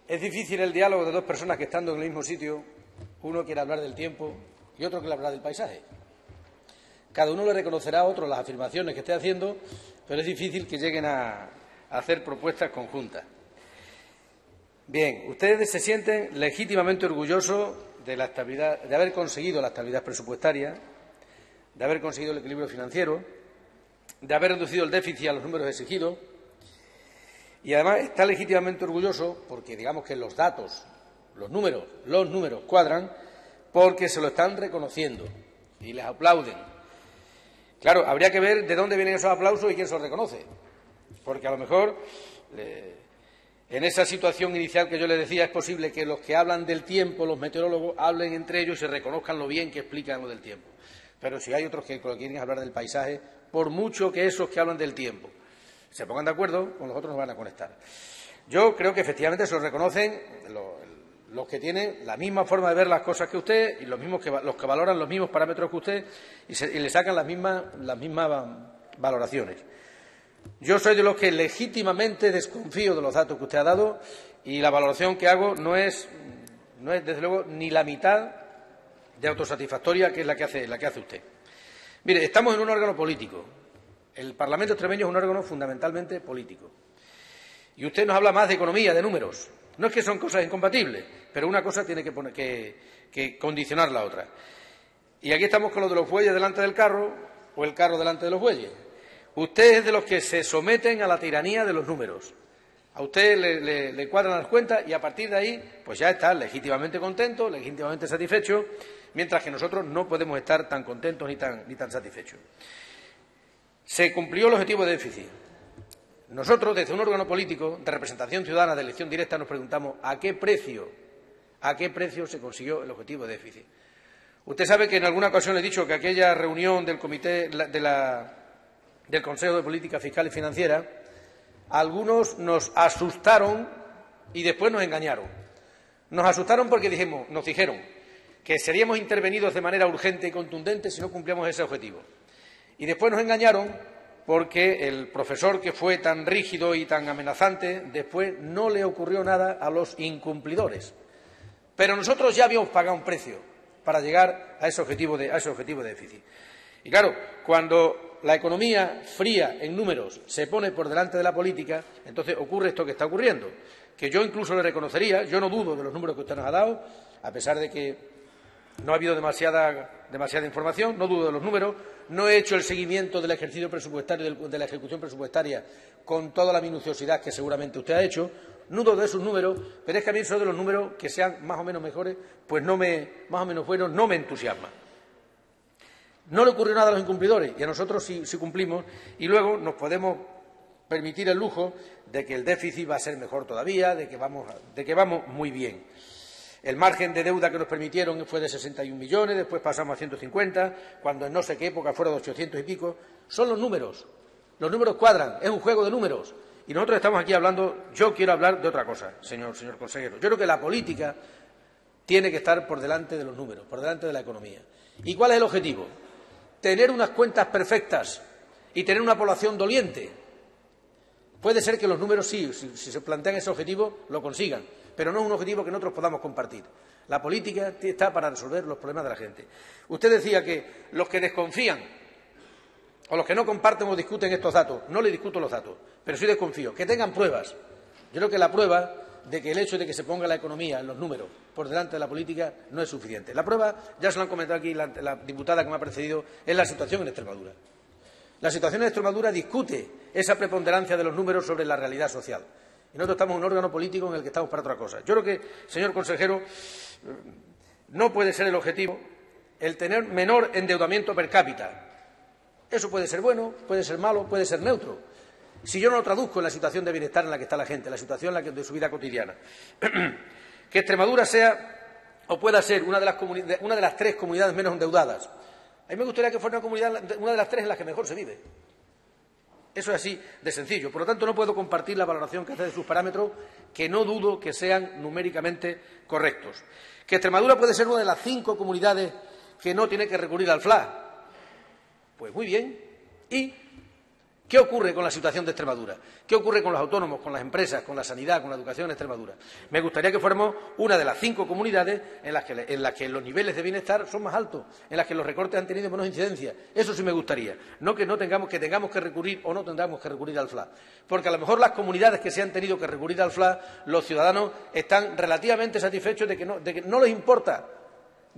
es difícil el diálogo de dos personas que, estando en el mismo sitio, uno quiere hablar del tiempo y otro quiere hablar del paisaje. Cada uno le reconocerá a otro las afirmaciones que esté haciendo, pero es difícil que lleguen a hacer propuestas conjuntas. Bien, ustedes se sienten legítimamente orgullosos de la estabilidad, de haber conseguido la estabilidad presupuestaria, de haber conseguido el equilibrio financiero, de haber reducido el déficit a los números exigidos, y además está legítimamente orgulloso porque digamos que los datos, los números cuadran, porque se lo están reconociendo y les aplauden. Claro, habría que ver de dónde vienen esos aplausos y quién se los reconoce, porque a lo mejor en esa situación inicial que yo les decía es posible que los que hablan del tiempo, los meteorólogos, hablen entre ellos y se reconozcan lo bien que explican lo del tiempo. Pero si hay otros que quieren hablar del paisaje, por mucho que esos que hablan del tiempo se pongan de acuerdo, con los otros no van a conectar. Yo creo que efectivamente se lo reconocen los que tienen la misma forma de ver las cosas que usted y los que valoran los mismos parámetros que usted y le sacan las mismas valoraciones. Yo soy de los que legítimamente desconfío de los datos que usted ha dado y la valoración que hago no es desde luego ni la mitad de autosatisfactoria que es la que hace usted. Mire, estamos en un órgano político. El Parlamento extremeño es un órgano fundamentalmente político. Y usted nos habla más de economía, de números. No es que son cosas incompatibles, pero una cosa tiene que condicionar la otra. Y aquí estamos con lo de los bueyes delante del carro o el carro delante de los bueyes. Usted es de los que se someten a la tiranía de los números. A usted le cuadran las cuentas y a partir de ahí pues ya está legítimamente contento, legítimamente satisfecho, mientras que nosotros no podemos estar tan contentos ni tan satisfechos. Se cumplió el objetivo de déficit. Nosotros, desde un órgano político de representación ciudadana de elección directa, nos preguntamos ¿a qué precio se consiguió el objetivo de déficit? Usted sabe que en alguna ocasión le he dicho que aquella reunión del comité del Consejo de Política Fiscal y Financiera, algunos nos asustaron y después nos engañaron. Nos asustaron porque nos dijeron que seríamos intervenidos de manera urgente y contundente si no cumplíamos ese objetivo. Y después nos engañaron porque el profesor, que fue tan rígido y tan amenazante, después no le ocurrió nada a los incumplidores. Pero nosotros ya habíamos pagado un precio para llegar a ese objetivo de déficit. Y claro, cuando la economía fría en números se pone por delante de la política, entonces ocurre esto que está ocurriendo, que yo incluso le reconocería. Yo no dudo de los números que usted nos ha dado, a pesar de que no ha habido demasiada información, no dudo de los números, no he hecho el seguimiento del ejercicio presupuestario, de la ejecución presupuestaria, con toda la minuciosidad que seguramente usted ha hecho. No dudo de esos números, pero es que a mí eso de los números que sean más o menos mejores, pues más o menos buenos, no me entusiasma. No le ocurrió nada a los incumplidores y a nosotros sí cumplimos, y luego nos podemos permitir el lujo de que el déficit va a ser mejor todavía, de que vamos muy bien. El margen de deuda que nos permitieron fue de 61 millones, después pasamos a 150, cuando en no sé qué época fuera de 800 y pico. Son los números cuadran, es un juego de números. Y nosotros estamos aquí hablando, yo quiero hablar de otra cosa, señor consejero. Yo creo que la política tiene que estar por delante de los números, por delante de la economía. ¿Y cuál es el objetivo? Tener unas cuentas perfectas y tener una población doliente. Puede ser que los números sí, si se plantean ese objetivo, lo consigan, pero no es un objetivo que nosotros podamos compartir. La política está para resolver los problemas de la gente. Usted decía que los que desconfían o los que no comparten o discuten estos datos, no le discuto los datos, pero sí desconfío, que tengan pruebas. Yo creo que la prueba de que el hecho de que se ponga la economía en los números por delante de la política no es suficiente. La prueba, ya se lo han comentado aquí la diputada que me ha precedido, es la situación en Extremadura. La situación en Extremadura discute esa preponderancia de los números sobre la realidad social. Y nosotros estamos en un órgano político en el que estamos para otra cosa. Yo creo que, señor consejero, no puede ser el objetivo el tener menor endeudamiento per cápita. Eso puede ser bueno, puede ser malo, puede ser neutro. Si yo no lo traduzco en la situación de bienestar en la que está la gente, la situación de su vida cotidiana. Que Extremadura sea o pueda ser una de las 3 comunidades menos endeudadas. A mí me gustaría que fuera una de las 3 en las que mejor se vive. Eso es así de sencillo. Por lo tanto, no puedo compartir la valoración que hace de sus parámetros, que no dudo que sean numéricamente correctos. Que Extremadura puede ser una de las 5 comunidades que no tiene que recurrir al FLA. Pues muy bien. ¿Y qué ocurre con la situación de Extremadura? ¿Qué ocurre con los autónomos, con las empresas, con la sanidad, con la educación en Extremadura? Me gustaría que fuéramos una de las 5 comunidades en las que los niveles de bienestar son más altos, en las que los recortes han tenido menos incidencia. Eso sí me gustaría. No que tengamos que recurrir o no tengamos que recurrir al FLA. Porque a lo mejor las comunidades que se han tenido que recurrir al FLA, los ciudadanos están relativamente satisfechos de que no les importa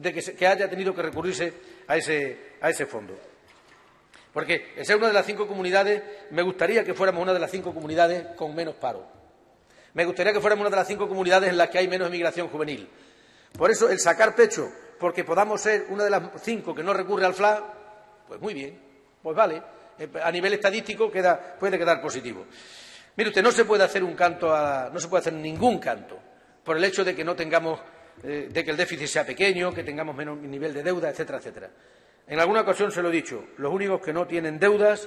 que haya tenido que recurrirse a ese fondo. Porque el ser una de las 5 comunidades, me gustaría que fuéramos una de las 5 comunidades con menos paro. Me gustaría que fuéramos una de las 5 comunidades en las que hay menos emigración juvenil. Por eso, el sacar pecho, porque podamos ser una de las 5 que no recurre al FLA, pues muy bien, pues vale. A nivel estadístico puede quedar positivo. Mire usted, no se puede hacer ningún canto por el hecho de que no tengamos, de que el déficit sea pequeño, que tengamos menos nivel de deuda, etcétera, etcétera. En alguna ocasión se lo he dicho, los únicos que no tienen deudas,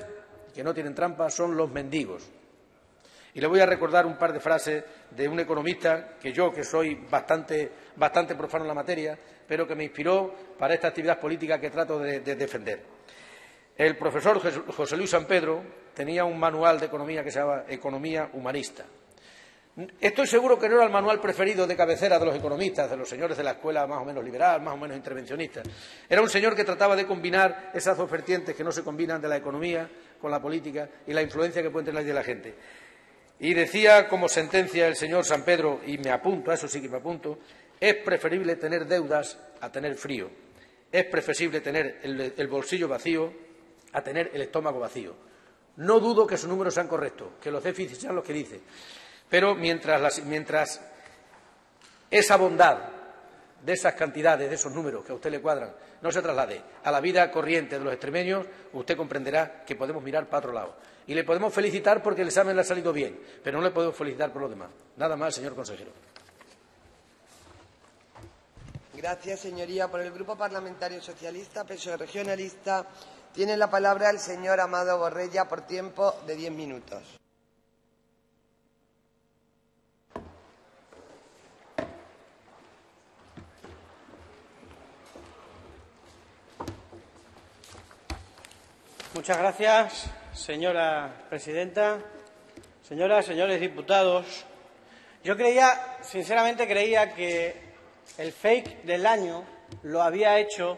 que no tienen trampas, son los mendigos. Y le voy a recordar un par de frases de un economista que yo, que soy bastante profano en la materia, pero que me inspiró para esta actividad política que trato de defender. El profesor José Luis San Pedro tenía un manual de economía que se llamaba Economía Humanista. Estoy seguro que no era el manual preferido de cabecera de los economistas, de los señores de la escuela más o menos liberal, más o menos intervencionista. Era un señor que trataba de combinar esas 2 vertientes que no se combinan de la economía con la política y la influencia que puede tener de la gente. Y decía como sentencia el señor San Pedro, y me apunto, a eso sí que me apunto, es preferible tener deudas a tener frío. Es preferible tener el bolsillo vacío a tener el estómago vacío. No dudo que sus números sean correctos, que los déficits sean los que dice. Pero mientras esa bondad de esas cantidades, de esos números que a usted le cuadran, no se traslade a la vida corriente de los extremeños, usted comprenderá que podemos mirar para otro lado. Y le podemos felicitar porque el examen le ha salido bien, pero no le podemos felicitar por lo demás. Nada más, señor consejero. Gracias, señoría. Por el Grupo Parlamentario Socialista, PSOE Regionalista, tiene la palabra el señor Amado Borrella por tiempo de 10 minutos. Muchas gracias, señora presidenta. Señoras, señores diputados, yo sinceramente creía que el fake del año lo había hecho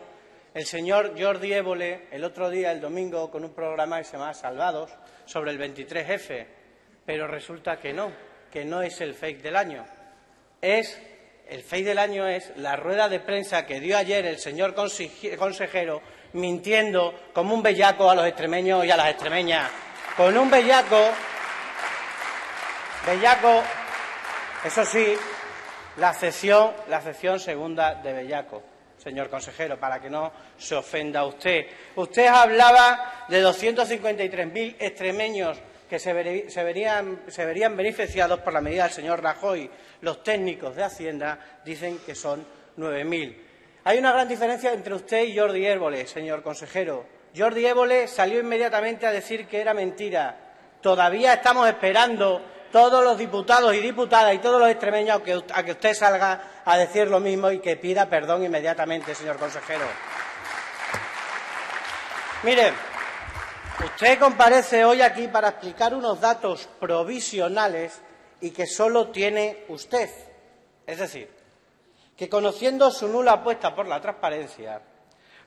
el señor Jordi Évole el otro día, el domingo, con un programa que se llama Salvados, sobre el 23F, pero resulta que no es el fake del año. El fake del año es la rueda de prensa que dio ayer el señor consejero mintiendo como un bellaco a los extremeños y a las extremeñas. Con un bellaco, eso sí, la acepción segunda de bellaco, señor consejero, para que no se ofenda usted. Usted hablaba de 253.000 extremeños que se verían beneficiados por la medida del señor Rajoy. Los técnicos de Hacienda dicen que son 9.000. Hay una gran diferencia entre usted y Jordi Évole, señor consejero. Jordi Évole salió inmediatamente a decir que era mentira. Todavía estamos esperando, todos los diputados y diputadas y todos los extremeños, a que usted salga a decir lo mismo y que pida perdón inmediatamente, señor consejero. Mire, usted comparece hoy aquí para explicar unos datos provisionales y que solo tiene usted. Es decir, que conociendo su nula apuesta por la transparencia,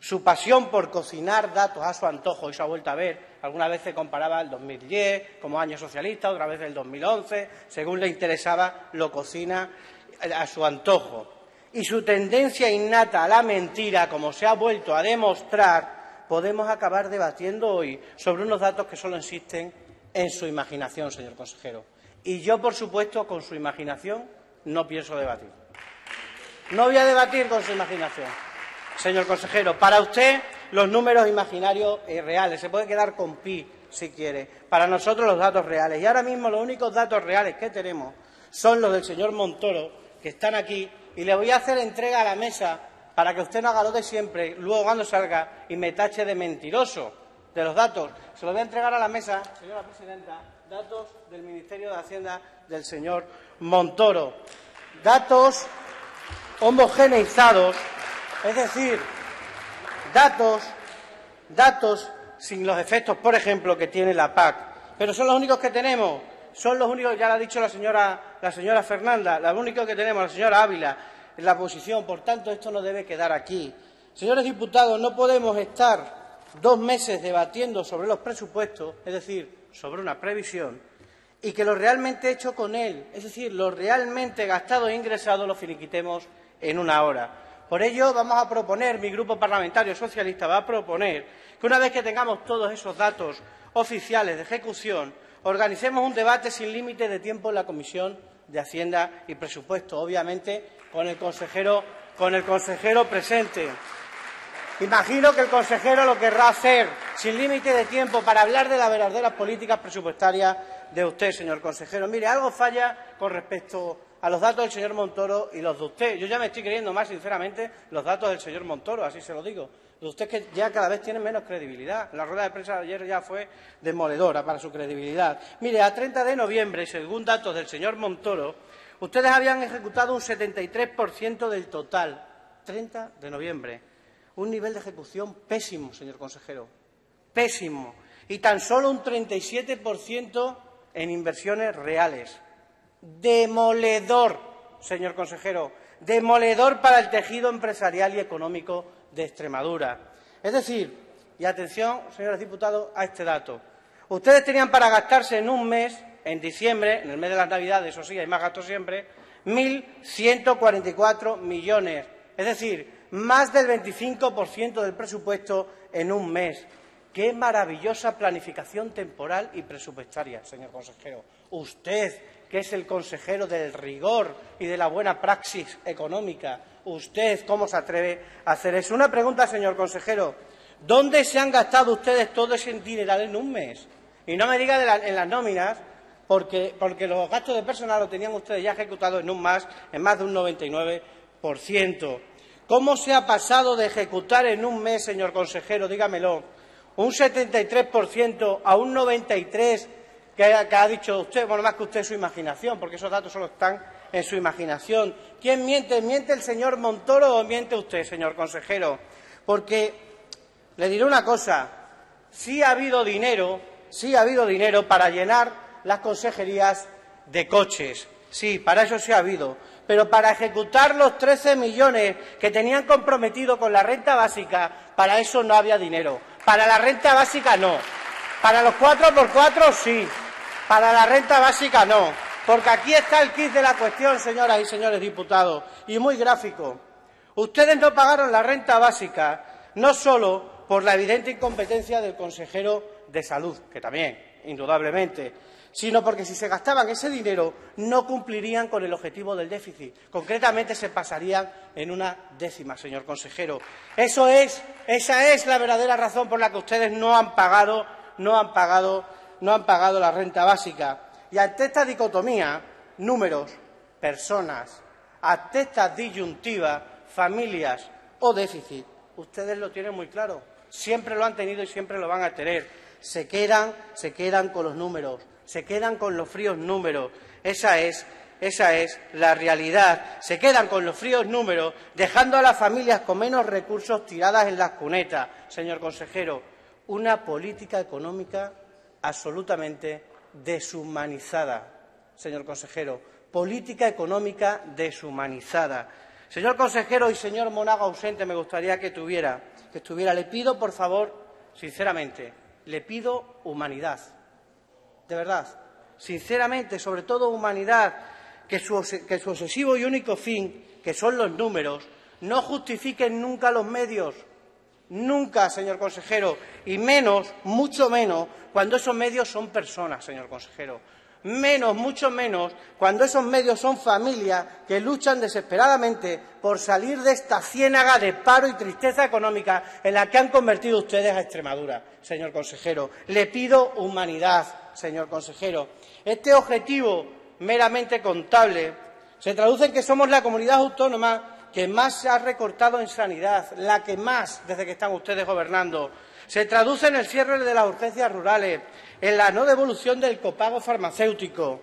su pasión por cocinar datos a su antojo y se ha vuelto a ver, algunas veces comparaba el 2010 como año socialista, otra vez el 2011, según le interesaba, lo cocina a su antojo. Y su tendencia innata a la mentira, como se ha vuelto a demostrar, podemos acabar debatiendo hoy sobre unos datos que solo existen en su imaginación, señor consejero. Y yo, por supuesto, con su imaginación no pienso debatir. No voy a debatir con su imaginación, señor consejero. Para usted, los números imaginarios reales. Se puede quedar con pi, si quiere. Para nosotros, los datos reales. Y ahora mismo, los únicos datos reales que tenemos son los del señor Montoro, que están aquí. Y le voy a hacer entrega a la mesa para que usted no haga lo de siempre, luego cuando salga y me tache de mentiroso de los datos. Se lo voy a entregar a la mesa, señora presidenta, datos del Ministerio de Hacienda del señor Montoro. Datos homogeneizados, es decir, datos sin los efectos, por ejemplo, que tiene la PAC. Pero son los únicos que tenemos, son los únicos, ya lo ha dicho la señora Fernanda, los únicos que tenemos, la señora Ávila, en la oposición. Por tanto, esto no debe quedar aquí. Señores diputados, no podemos estar 2 meses debatiendo sobre los presupuestos, es decir, sobre una previsión, y que lo realmente hecho con él, es decir, lo realmente gastado e ingresado, lo finiquitemos en 1 hora. Por ello, vamos a proponer, mi grupo parlamentario socialista va a proponer que una vez que tengamos todos esos datos oficiales de ejecución, organicemos un debate sin límite de tiempo en la Comisión de Hacienda y Presupuestos, obviamente con el consejero presente. Imagino que el consejero lo querrá hacer sin límite de tiempo para hablar de las verdaderas políticas presupuestarias de usted, señor consejero. Mire, algo falla con respecto a los datos del señor Montoro y los de usted. Yo ya me estoy creyendo más, sinceramente, los datos del señor Montoro, así se lo digo. De usted que ya cada vez tiene menos credibilidad. La rueda de prensa de ayer ya fue demoledora para su credibilidad. Mire, a 30 de noviembre, según datos del señor Montoro, ustedes habían ejecutado un 73% del total. 30 de noviembre. Un nivel de ejecución pésimo, señor consejero. Pésimo. Y tan solo un 37% en inversiones reales. Demoledor, señor consejero. Demoledor para el tejido empresarial y económico de Extremadura. Es decir, y atención, señores diputados, a este dato. Ustedes tenían para gastarse en un mes, en diciembre, en el mes de las Navidades, eso sí, hay más gastos siempre, 1.144 millones. Es decir, más del 25% del presupuesto en un mes. ¡Qué maravillosa planificación temporal y presupuestaria, señor consejero! Usted, que es el consejero del rigor y de la buena praxis económica, ¿usted cómo se atreve a hacer eso? Una pregunta, señor consejero. ¿Dónde se han gastado ustedes todo ese dineral en un mes? Y no me diga en las nóminas, porque los gastos de personal lo tenían ustedes ya ejecutados en más de un 99%. ¿Cómo se ha pasado de ejecutar en un mes, señor consejero, dígamelo, un 73% a un 93% que ha dicho usted? Bueno, más que usted, su imaginación, porque esos datos solo están en su imaginación. ¿Quién miente? ¿Miente el señor Montoro o miente usted, señor consejero? Porque le diré una cosa, sí ha habido dinero para llenar las consejerías de coches. Sí, para eso sí ha habido. Pero para ejecutar los 13 millones que tenían comprometido con la renta básica, para eso no había dinero. Para la renta básica no. Para los 4x4 sí. Para la renta básica no. Porque aquí está el quid de la cuestión, señoras y señores diputados, y muy gráfico. Ustedes no pagaron la renta básica no solo por la evidente incompetencia del consejero de Salud, que también, indudablemente, sino porque si se gastaban ese dinero no cumplirían con el objetivo del déficit. Concretamente se pasarían en una décima, señor consejero. Esa es la verdadera razón por la que ustedes no han pagado la renta básica. Y ante esta dicotomía, números, personas, ante esta disyuntiva, familias o déficit, ustedes lo tienen muy claro. Siempre lo han tenido y siempre lo van a tener. Se quedan con los números. Se quedan con los fríos números. Esa es la realidad. Se quedan con los fríos números, dejando a las familias con menos recursos tiradas en las cunetas. Señor consejero, una política económica absolutamente deshumanizada. Señor consejero, política económica deshumanizada. Señor consejero y señor Monago ausente, me gustaría que estuviera. Le pido, por favor, sinceramente, le pido humanidad. De verdad, sinceramente, sobre todo humanidad, que su obsesivo y único fin, que son los números, no justifiquen nunca los medios, nunca, señor consejero, y menos, mucho menos, cuando esos medios son personas, señor consejero. Mucho menos, cuando esos medios son familias que luchan desesperadamente por salir de esta ciénaga de paro y tristeza económica en la que han convertido ustedes a Extremadura, señor consejero. Le pido humanidad, señor consejero. Este objetivo meramente contable se traduce en que somos la comunidad autónoma que más se ha recortado en sanidad, la que más desde que están ustedes gobernando. Se traduce en el cierre de las urgencias rurales, en la no devolución del copago farmacéutico.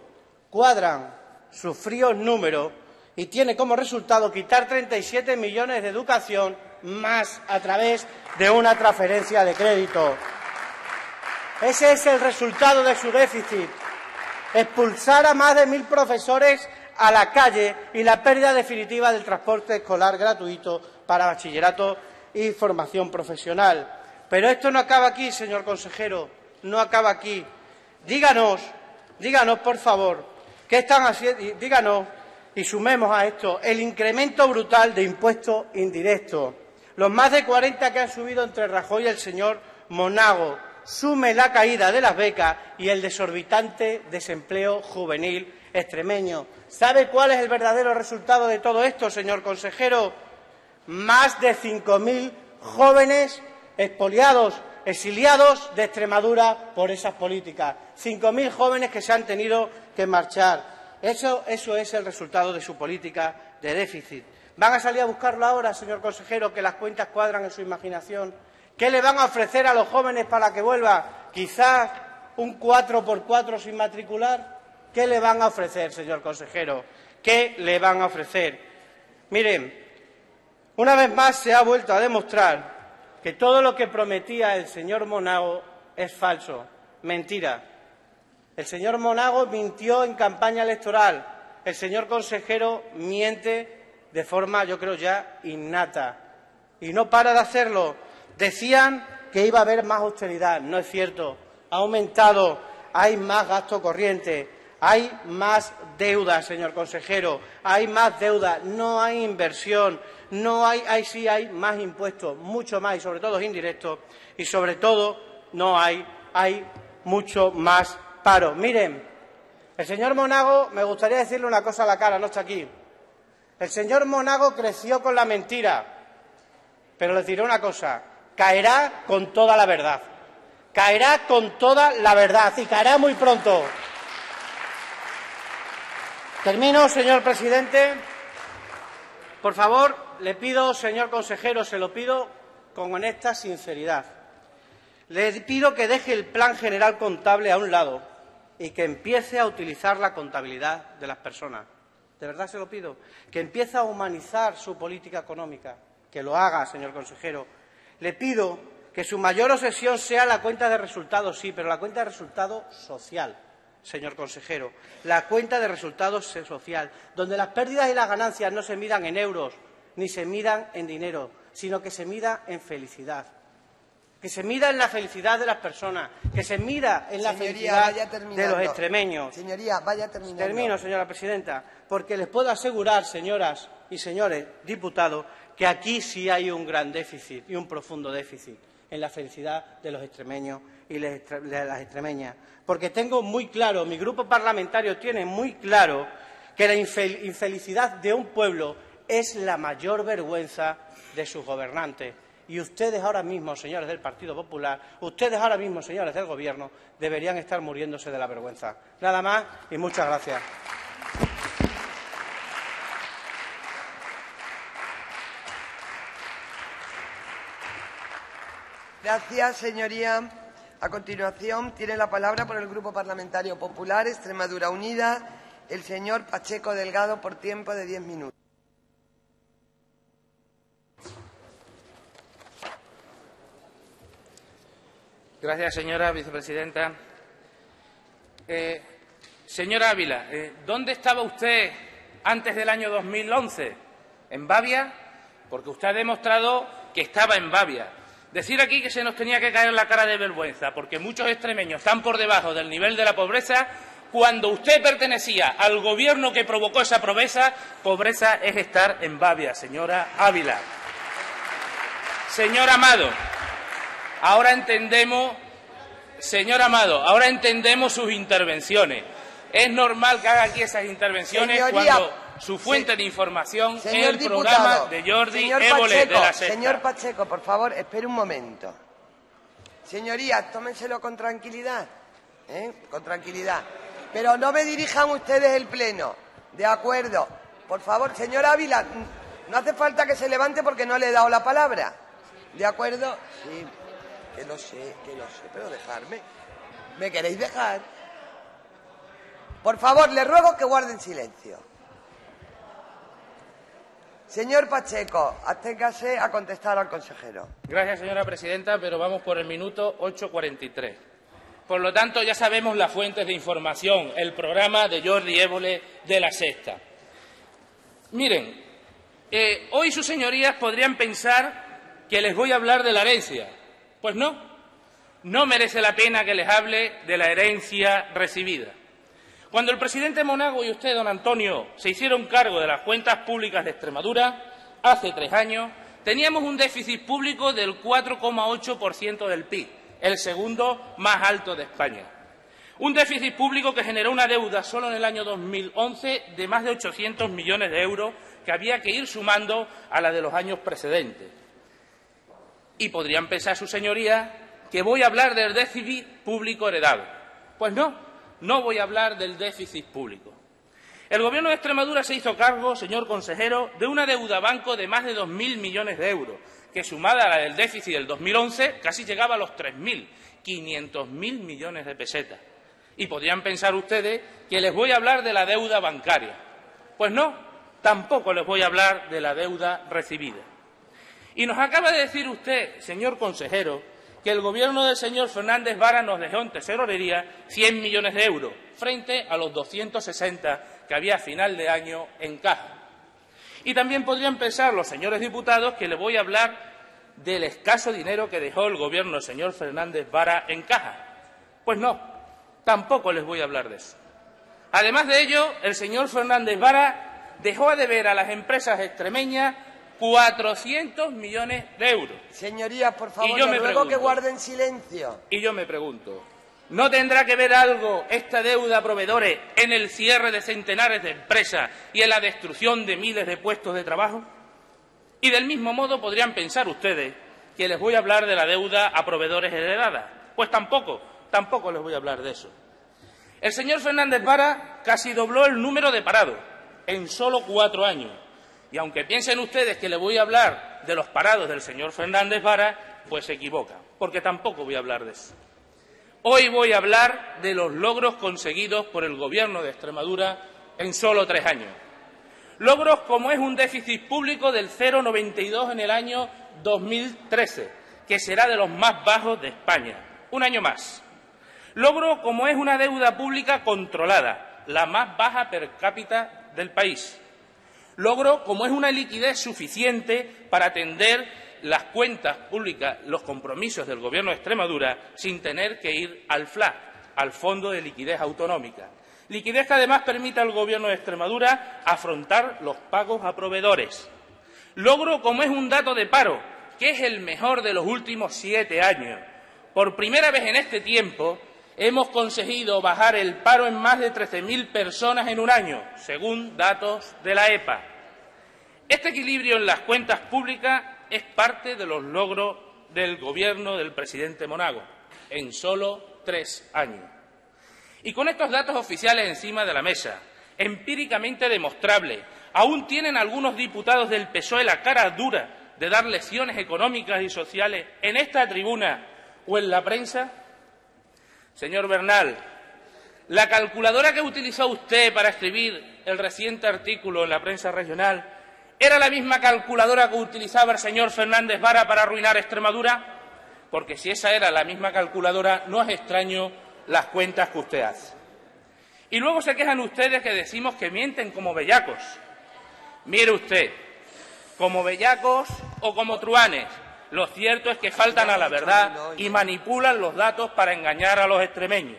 Cuadran sus fríos números y tiene como resultado quitar 37 millones de educación más a través de una transferencia de crédito. Ese es el resultado de su déficit. Expulsar a más de 1.000 profesores a la calle y la pérdida definitiva del transporte escolar gratuito para bachillerato y formación profesional. Pero esto no acaba aquí, señor consejero, no acaba aquí. Díganos, por favor, qué están haciendo, díganos y sumemos a esto el incremento brutal de impuestos indirectos, los más de 40 que han subido entre Rajoy y el señor Monago. Sume la caída de las becas y el desorbitante desempleo juvenil extremeño. ¿Sabe cuál es el verdadero resultado de todo esto, señor consejero? Más de 5.000 jóvenes expoliados, exiliados de Extremadura por esas políticas. 5.000 jóvenes que se han tenido que marchar. Eso es el resultado de su política de déficit. ¿Van a salir a buscarlo ahora, señor consejero, que las cuentas cuadran en su imaginación? ¿Qué le van a ofrecer a los jóvenes para que vuelva? ¿Quizás un 4x4 sin matricular? ¿Qué le van a ofrecer, señor consejero? ¿Qué le van a ofrecer? Miren, una vez más se ha vuelto a demostrar que todo lo que prometía el señor Monago es falso, mentira. El señor Monago mintió en campaña electoral. El señor consejero miente de forma, yo creo, ya innata. Y no para de hacerlo. Decían que iba a haber más austeridad. No es cierto. Ha aumentado. Hay más gasto corriente. Hay más deuda, señor consejero. Hay más deuda. No hay inversión. No hay más impuestos, mucho más, y sobre todo indirectos, y sobre todo hay mucho más paro. Miren, el señor Monago, me gustaría decirle una cosa a la cara, no está aquí. El señor Monago creció con la mentira, pero les diré una cosa, caerá con toda la verdad. Caerá con toda la verdad y caerá muy pronto. Termino, señor presidente. Por favor, le pido, señor consejero, se lo pido con honesta sinceridad. Le pido que deje el plan general contable a un lado y que empiece a utilizar la contabilidad de las personas. De verdad se lo pido. Que empiece a humanizar su política económica. Que lo haga, señor consejero. Le pido que Que su mayor obsesión sea la cuenta de resultados, sí, pero la cuenta de resultados social, señor consejero. La cuenta de resultados social, donde las pérdidas y las ganancias no se midan en euros ni se midan en dinero, sino que se mida en felicidad. Que se mida en la felicidad de las personas, que se mida en la felicidad de los extremeños. Señoría, vaya terminando. Termino, señora presidenta, porque les puedo asegurar, señoras y señores diputados, que aquí sí hay un gran déficit y un profundo déficit en la felicidad de los extremeños y de las extremeñas. Porque tengo muy claro, mi grupo parlamentario tiene muy claro que la infelicidad de un pueblo es la mayor vergüenza de sus gobernantes. Y ustedes ahora mismo, señores del Partido Popular, ustedes ahora mismo, señores del Gobierno, deberían estar muriéndose de la vergüenza. Nada más y muchas gracias. Gracias, señoría. A continuación, tiene la palabra por el Grupo Parlamentario Popular, Extremadura Unida, el señor Pacheco Delgado, por tiempo de 10 minutos. Gracias, señora vicepresidenta. Señora Ávila, ¿dónde estaba usted antes del año 2011? ¿En Babia? Porque usted ha demostrado que estaba en Babia. Decir aquí que se nos tenía que caer la cara de vergüenza, porque muchos extremeños están por debajo del nivel de la pobreza, cuando usted pertenecía al gobierno que provocó esa pobreza es estar en Babia, señora Ávila. Señor Amado, ahora entendemos sus intervenciones. Es normal que haga aquí esas intervenciones, señoría, cuando su fuente de información es el programa de Jordi Évole de la Sexta. Señor Pacheco, por favor, espere un momento. Señorías, tómenselo con tranquilidad, con tranquilidad. Pero no me dirijan ustedes el pleno. De acuerdo. Por favor, señor Ávila, no hace falta que se levante porque no le he dado la palabra. ¿De acuerdo? Sí, que lo sé, pero dejarme. ¿Me queréis dejar? Por favor, les ruego que guarden silencio. Señor Pacheco, aténgase a contestar al consejero. Gracias, señora presidenta, pero vamos por el minuto 8:43. Por lo tanto, ya sabemos las fuentes de información, el programa de Jordi Évole de la Sexta. Miren, hoy sus señorías podrían pensar que les voy a hablar de la herencia. Pues no merece la pena que les hable de la herencia recibida. Cuando el presidente Monago y usted, don Antonio, se hicieron cargo de las cuentas públicas de Extremadura, hace 3 años, teníamos un déficit público del 4,8% del PIB, el segundo más alto de España. Un déficit público que generó una deuda solo en el año 2011 de más de 800 millones de euros que había que ir sumando a la de los años precedentes. Y podrían pensar sus señorías que voy a hablar del déficit público heredado. Pues no voy a hablar del déficit público. El Gobierno de Extremadura se hizo cargo, señor consejero, de una deuda banco de más de 2.000 millones de euros, que sumada a la del déficit del 2011 casi llegaba a los 3.500.000 millones de pesetas. Y podrían pensar ustedes que les voy a hablar de la deuda bancaria. Pues tampoco les voy a hablar de la deuda recibida. Y nos acaba de decir usted, señor consejero, que el Gobierno del señor Fernández Vara nos dejó en tesorería 100 millones de euros, frente a los 260 que había a final de año en caja. Y también podrían pensar los señores diputados que les voy a hablar del escaso dinero que dejó el Gobierno del señor Fernández Vara en caja. Pues tampoco les voy a hablar de eso. Además de ello, el señor Fernández Vara dejó a deber a las empresas extremeñas 400 millones de euros. Señorías, por favor, les ruego que guarden silencio. Y yo me pregunto, ¿no tendrá que ver algo esta deuda a proveedores en el cierre de centenares de empresas y en la destrucción de miles de puestos de trabajo? Y del mismo modo podrían pensar ustedes que les voy a hablar de la deuda a proveedores heredada. Pues tampoco les voy a hablar de eso. El señor Fernández Vara casi dobló el número de parados en solo 4 años. Y aunque piensen ustedes que les voy a hablar de los parados del señor Fernández Vara, pues se equivocan, porque tampoco voy a hablar de eso. Hoy voy a hablar de los logros conseguidos por el Gobierno de Extremadura en solo 3 años. Logros como es un déficit público del 0,92 en el año 2013, que será de los más bajos de España. Un año más. Logro como es una deuda pública controlada, la más baja per cápita del país. Logro como es una liquidez suficiente para atender las cuentas públicas, los compromisos del Gobierno de Extremadura, sin tener que ir al FLAC, al Fondo de Liquidez Autonómica. Liquidez que además permite al Gobierno de Extremadura afrontar los pagos a proveedores. Logro como es un dato de paro, que es el mejor de los últimos 7 años. Por primera vez en este tiempo hemos conseguido bajar el paro en más de 13.000 personas en un año, según datos de la EPA. Este equilibrio en las cuentas públicas es parte de los logros del Gobierno del presidente Monago, en solo 3 años. Y con estos datos oficiales encima de la mesa, empíricamente demostrable, aún tienen algunos diputados del PSOE la cara dura de dar lecciones económicas y sociales en esta tribuna o en la prensa. Señor Bernal, la calculadora que utilizó usted para escribir el reciente artículo en la prensa regional, ¿era la misma calculadora que utilizaba el señor Fernández Vara para arruinar Extremadura? Porque si esa era la misma calculadora, no es extraño las cuentas que usted hace. Y luego se quejan ustedes que decimos que mienten como bellacos. Mire usted, como bellacos o como truanes, lo cierto es que faltan a la verdad y manipulan los datos para engañar a los extremeños.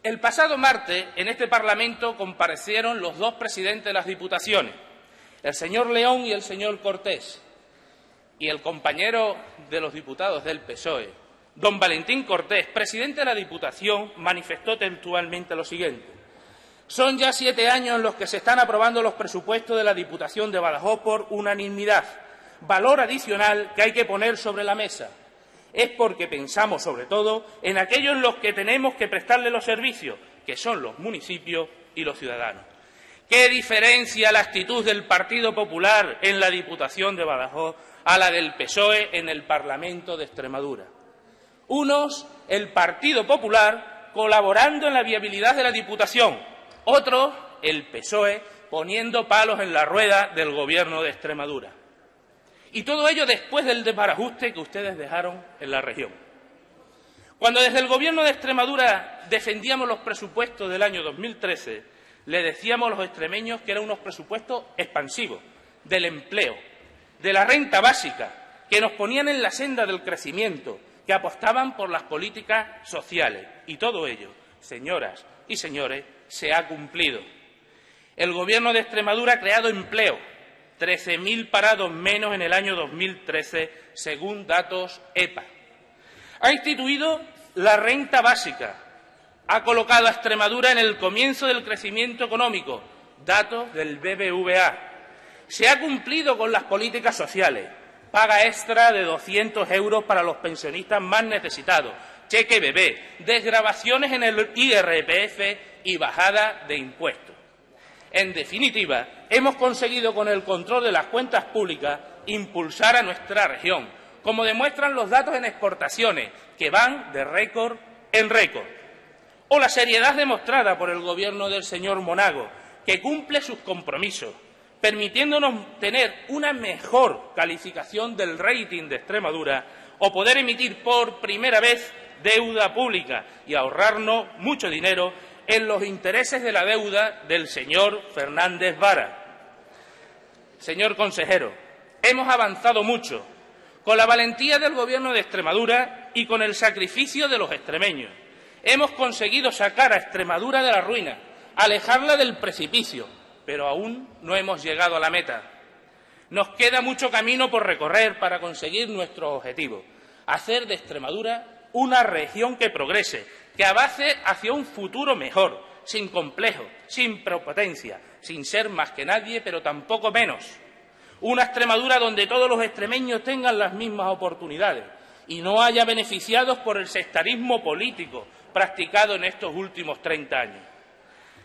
El pasado martes, en este Parlamento, comparecieron los dos presidentes de las Diputaciones, el señor León y el señor Cortés, y el compañero de los diputados del PSOE, don Valentín Cortés, presidente de la Diputación, manifestó textualmente lo siguiente: son ya 7 años en los que se están aprobando los presupuestos de la Diputación de Badajoz por unanimidad, valor adicional que hay que poner sobre la mesa. Es porque pensamos, sobre todo, en aquellos en los que tenemos que prestarle los servicios, que son los municipios y los ciudadanos. ¿Qué diferencia la actitud del Partido Popular en la Diputación de Badajoz a la del PSOE en el Parlamento de Extremadura? Unos, el Partido Popular, colaborando en la viabilidad de la Diputación; otros, el PSOE, poniendo palos en la rueda del Gobierno de Extremadura. Y todo ello después del desbarajuste que ustedes dejaron en la región. Cuando desde el Gobierno de Extremadura defendíamos los presupuestos del año 2013, le decíamos a los extremeños que eran unos presupuestos expansivos, del empleo, de la renta básica, que nos ponían en la senda del crecimiento, que apostaban por las políticas sociales. Y todo ello, señoras y señores, se ha cumplido. El Gobierno de Extremadura ha creado empleo, 13.000 parados menos en el año 2013, según datos EPA. Ha instituido la renta básica, ha colocado a Extremadura en el comienzo del crecimiento económico, datos del BBVA. Se ha cumplido con las políticas sociales, paga extra de 200 euros para los pensionistas más necesitados, cheque bebé, desgravaciones en el IRPF y bajada de impuestos. En definitiva, hemos conseguido con el control de las cuentas públicas impulsar a nuestra región, como demuestran los datos en exportaciones, que van de récord en récord. O la seriedad demostrada por el Gobierno del señor Monago, que cumple sus compromisos, permitiéndonos tener una mejor calificación del rating de Extremadura o poder emitir por primera vez deuda pública y ahorrarnos mucho dinero en los intereses de la deuda del señor Fernández Vara. Señor consejero, hemos avanzado mucho, con la valentía del Gobierno de Extremadura y con el sacrificio de los extremeños. Hemos conseguido sacar a Extremadura de la ruina, alejarla del precipicio, pero aún no hemos llegado a la meta. Nos queda mucho camino por recorrer para conseguir nuestros objetivos, hacer de Extremadura una región que progrese, que avance hacia un futuro mejor, sin complejos, sin prepotencia, sin ser más que nadie, pero tampoco menos. Una Extremadura donde todos los extremeños tengan las mismas oportunidades y no haya beneficiados por el sectarismo político practicado en estos últimos 30 años.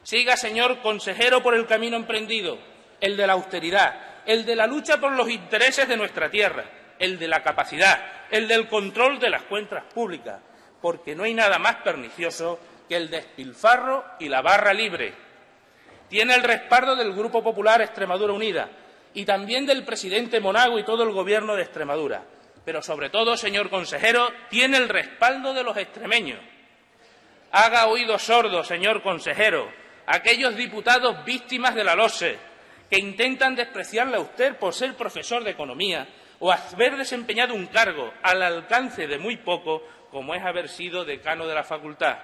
Siga, señor consejero, por el camino emprendido, el de la austeridad, el de la lucha por los intereses de nuestra tierra, el de la capacidad, el del control de las cuentas públicas, porque no hay nada más pernicioso que el despilfarro y la barra libre. Tiene el respaldo del Grupo Popular Extremadura Unida y también del presidente Monago y todo el Gobierno de Extremadura. pero sobre todo, señor consejero, tiene el respaldo de los extremeños. Haga oídos sordos, señor consejero, a aquellos diputados víctimas de la LOSE que intentan despreciarle a usted por ser profesor de economía o haber desempeñado un cargo al alcance de muy poco, como es haber sido decano de la facultad.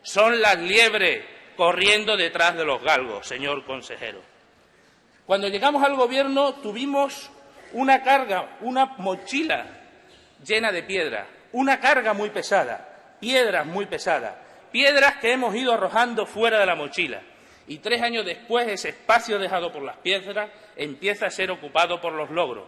Son las liebres corriendo detrás de los galgos, señor consejero. Cuando llegamos al Gobierno tuvimos una carga, una mochila llena de piedras, una carga muy pesada, piedras muy pesadas, piedras que hemos ido arrojando fuera de la mochila. Y 3 años después ese espacio dejado por las piedras empieza a ser ocupado por los logros.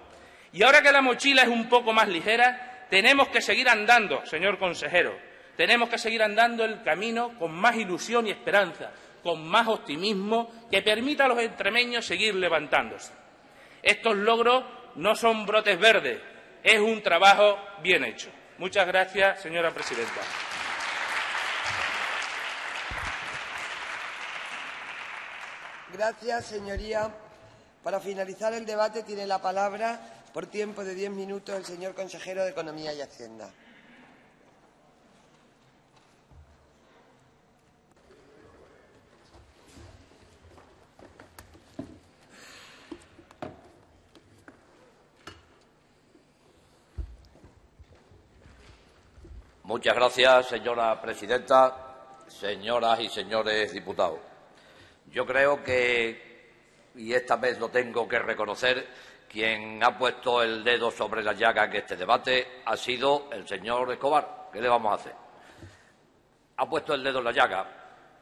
Y ahora que la mochila es un poco más ligera, tenemos que seguir andando, señor consejero. Tenemos que seguir andando el camino con más ilusión y esperanza, con más optimismo, que permita a los extremeños seguir levantándose. Estos logros no son brotes verdes, es un trabajo bien hecho. Muchas gracias, señora presidenta. Gracias, señoría. Para finalizar el debate tiene la palabra, por tiempo de 10 minutos, el señor consejero de Economía y Hacienda. Muchas gracias, señora presidenta, señoras y señores diputados. Yo creo que, y esta vez lo tengo que reconocer, quien ha puesto el dedo sobre la llaga en este debate ha sido el señor Escobar. ¿Qué le vamos a hacer? Ha puesto el dedo en la llaga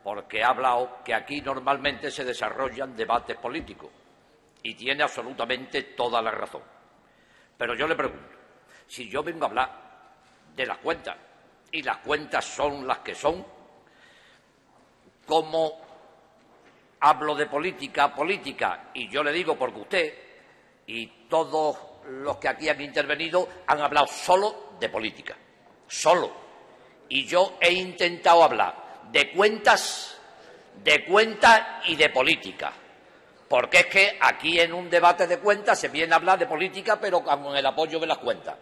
porque ha hablado que aquí normalmente se desarrollan debates políticos y tiene absolutamente toda la razón. Pero yo le pregunto, si yo vengo a hablar de las cuentas y las cuentas son las que son, ¿cómo hablo de política? Y yo le digo porque usted y todos los que aquí han intervenido han hablado solo de política, solo. Y yo he intentado hablar de cuentas y de política, porque es que aquí en un debate de cuentas se viene a hablar de política, pero con el apoyo de las cuentas,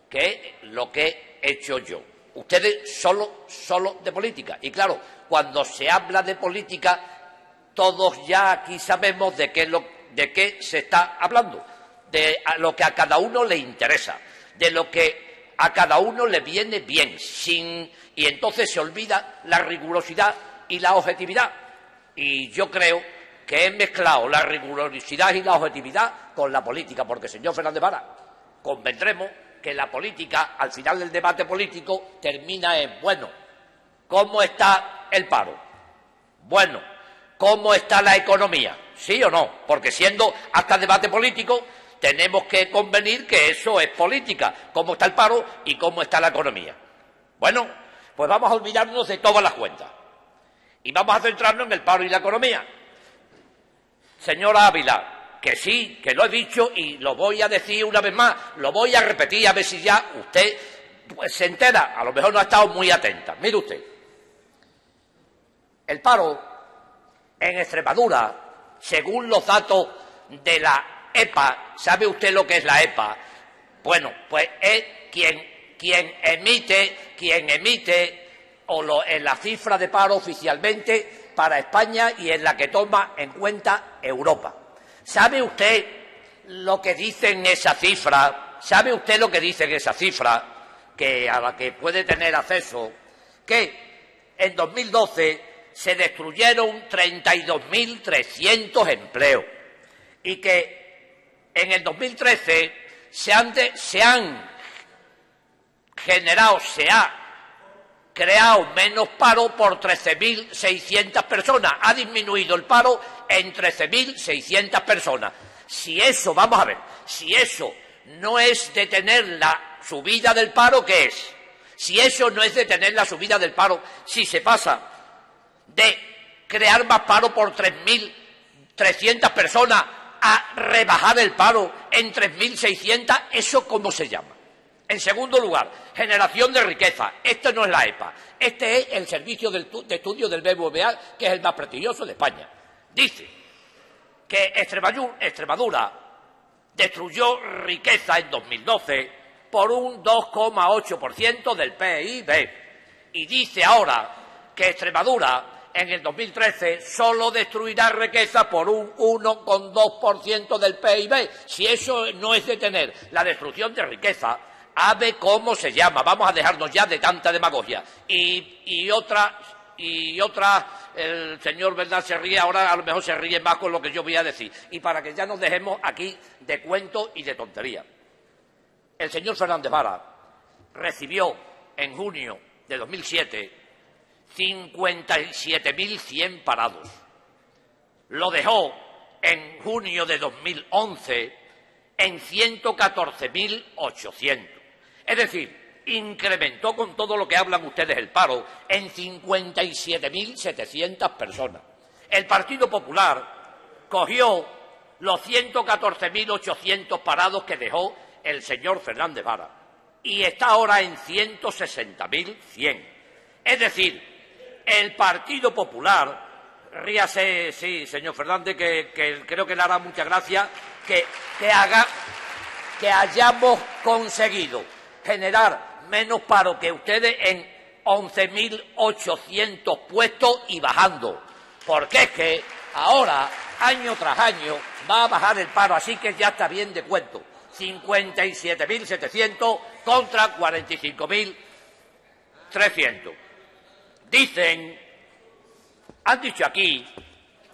que es lo que he hecho yo. Ustedes solo de política. Y claro, cuando se habla de política, todos ya aquí sabemos de qué se está hablando, de lo que a cada uno le interesa, de lo que a cada uno le viene bien, y entonces se olvida la rigurosidad y la objetividad. Y yo creo que he mezclado la rigurosidad y la objetividad con la política, porque, señor Fernández Vara, convendremos que la política, al final del debate político, termina en, bueno, ¿cómo está el paro? Bueno, ¿cómo está la economía? ¿Sí o no? Porque siendo hasta debate político, tenemos que convenir que eso es política, cómo está el paro y cómo está la economía. Bueno, pues vamos a olvidarnos de todas las cuentas y vamos a centrarnos en el paro y la economía. Señora Ávila, que sí, que lo he dicho y lo voy a decir una vez más, lo voy a repetir a ver si ya usted pues, se entera, a lo mejor no ha estado muy atenta. Mire usted, el paro en Extremadura, según los datos de la EPA, ¿sabe usted lo que es la EPA? Bueno, pues es quien emite en la cifra de paro oficialmente para España y en la que toma en cuenta Europa. ¿Sabe usted lo que dice en esa cifra? ¿Sabe usted lo que dice en esa cifra, que a la que puede tener acceso? Que en 2012 se destruyeron 32.300 empleos y que en el 2013 se ha creado menos paro por 13.600 personas. Ha disminuido el paro en 13.600 personas. Si eso, vamos a ver, si eso no es detener la subida del paro, ¿qué es? Si eso no es detener la subida del paro, si se pasa de crear más paro por 3.300 personas a rebajar el paro en 3.600, ¿eso cómo se llama? En segundo lugar, generación de riqueza. Esto no es la EPA, este es el Servicio de Estudio del BBVA, que es el más prestigioso de España. Dice que Extremadura destruyó riqueza en 2012 por un 2,8% del PIB. Y dice ahora que Extremadura en el 2013 solo destruirá riqueza por un 1,2% del PIB. Si eso no es detener la destrucción de riqueza, a ver cómo se llama. Vamos a dejarnos ya de tanta demagogia. Y otra, el señor Bernal se ríe, ahora a lo mejor se ríe más con lo que yo voy a decir. Y para que ya nos dejemos aquí de cuentos y de tonterías. El señor Fernández Vara recibió en junio de 2007 57.100 parados. Lo dejó en junio de 2011 en 114.800. Es decir, incrementó con todo lo que hablan ustedes el paro en 57.700 personas. El Partido Popular cogió los 114.800 parados que dejó el señor Fernández Vara y está ahora en 160.100. Es decir, el Partido Popular, ríase, sí, señor Fernández, que creo que le hará mucha gracia que hayamos conseguido generar menos paro que ustedes en 11.800 puestos y bajando. Porque es que ahora, año tras año, va a bajar el paro, así que ya está bien de cuento. 57.700 contra 45.300. Dicen, han dicho aquí,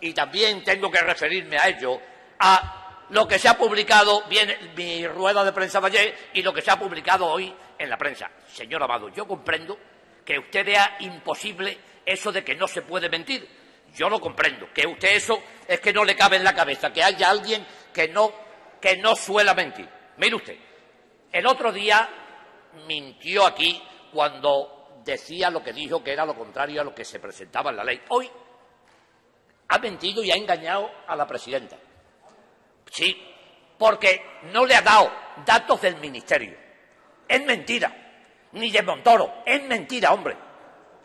y también tengo que referirme a ello, a lo que se ha publicado, viene mi rueda de prensa de ayer, y lo que se ha publicado hoy en la prensa. Señor Amado, yo comprendo que usted vea imposible eso de que no se puede mentir. Yo lo comprendo, que usted eso es que no le cabe en la cabeza, que haya alguien que no suela mentir. Mire usted, el otro día mintió aquí cuando decía lo que dijo, que era lo contrario a lo que se presentaba en la ley. Hoy ha mentido y ha engañado a la presidenta. Sí, porque no le ha dado datos del Ministerio. Es mentira. Ni de Montoro. Es mentira, hombre.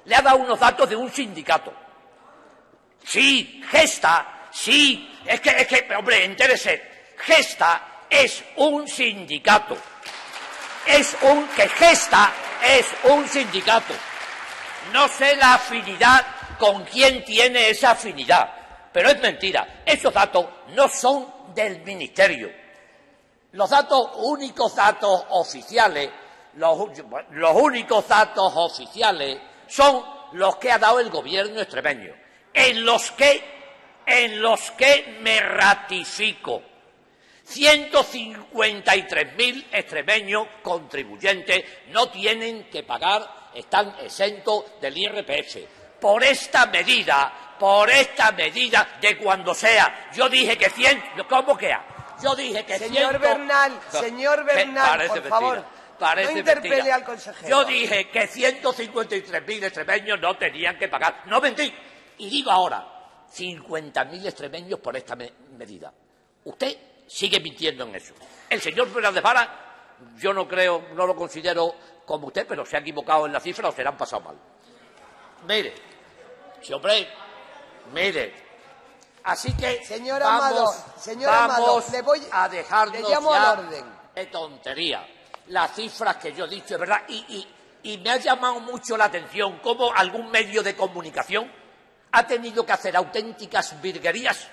Le ha dado unos datos de un sindicato. Sí, Gesta, sí. Es que, hombre, entérese. Gesta es un sindicato. Gesta es un sindicato. No sé la afinidad con quién tiene esa afinidad, pero es mentira. Esos datos no son del Ministerio. Los únicos datos oficiales, los únicos datos oficiales son los que ha dado el gobierno extremeño, en los que me ratifico. 153.000 extremeños contribuyentes no tienen que pagar, están exentos del IRPF. Por esta medida de cuando sea, yo dije que 100, ¿cómo queda? Yo dije que señor 100... Bernal, señor Bernal, por favor, no interpele al consejero. Yo dije que 153.000 extremeños no tenían que pagar. No mentí. Y digo ahora, 50.000 extremeños por esta medida. Usted sigue mintiendo en eso. El señor Fernández Vara, yo no lo considero como usted, pero se ha equivocado en la cifra o se la han pasado mal. Mire, sí, hombre, mire. Así que señor Amado, le voy a dejarnos le llamo ya al orden. De tontería. Las cifras que yo he dicho es verdad y me ha llamado mucho la atención cómo algún medio de comunicación ha tenido que hacer auténticas virguerías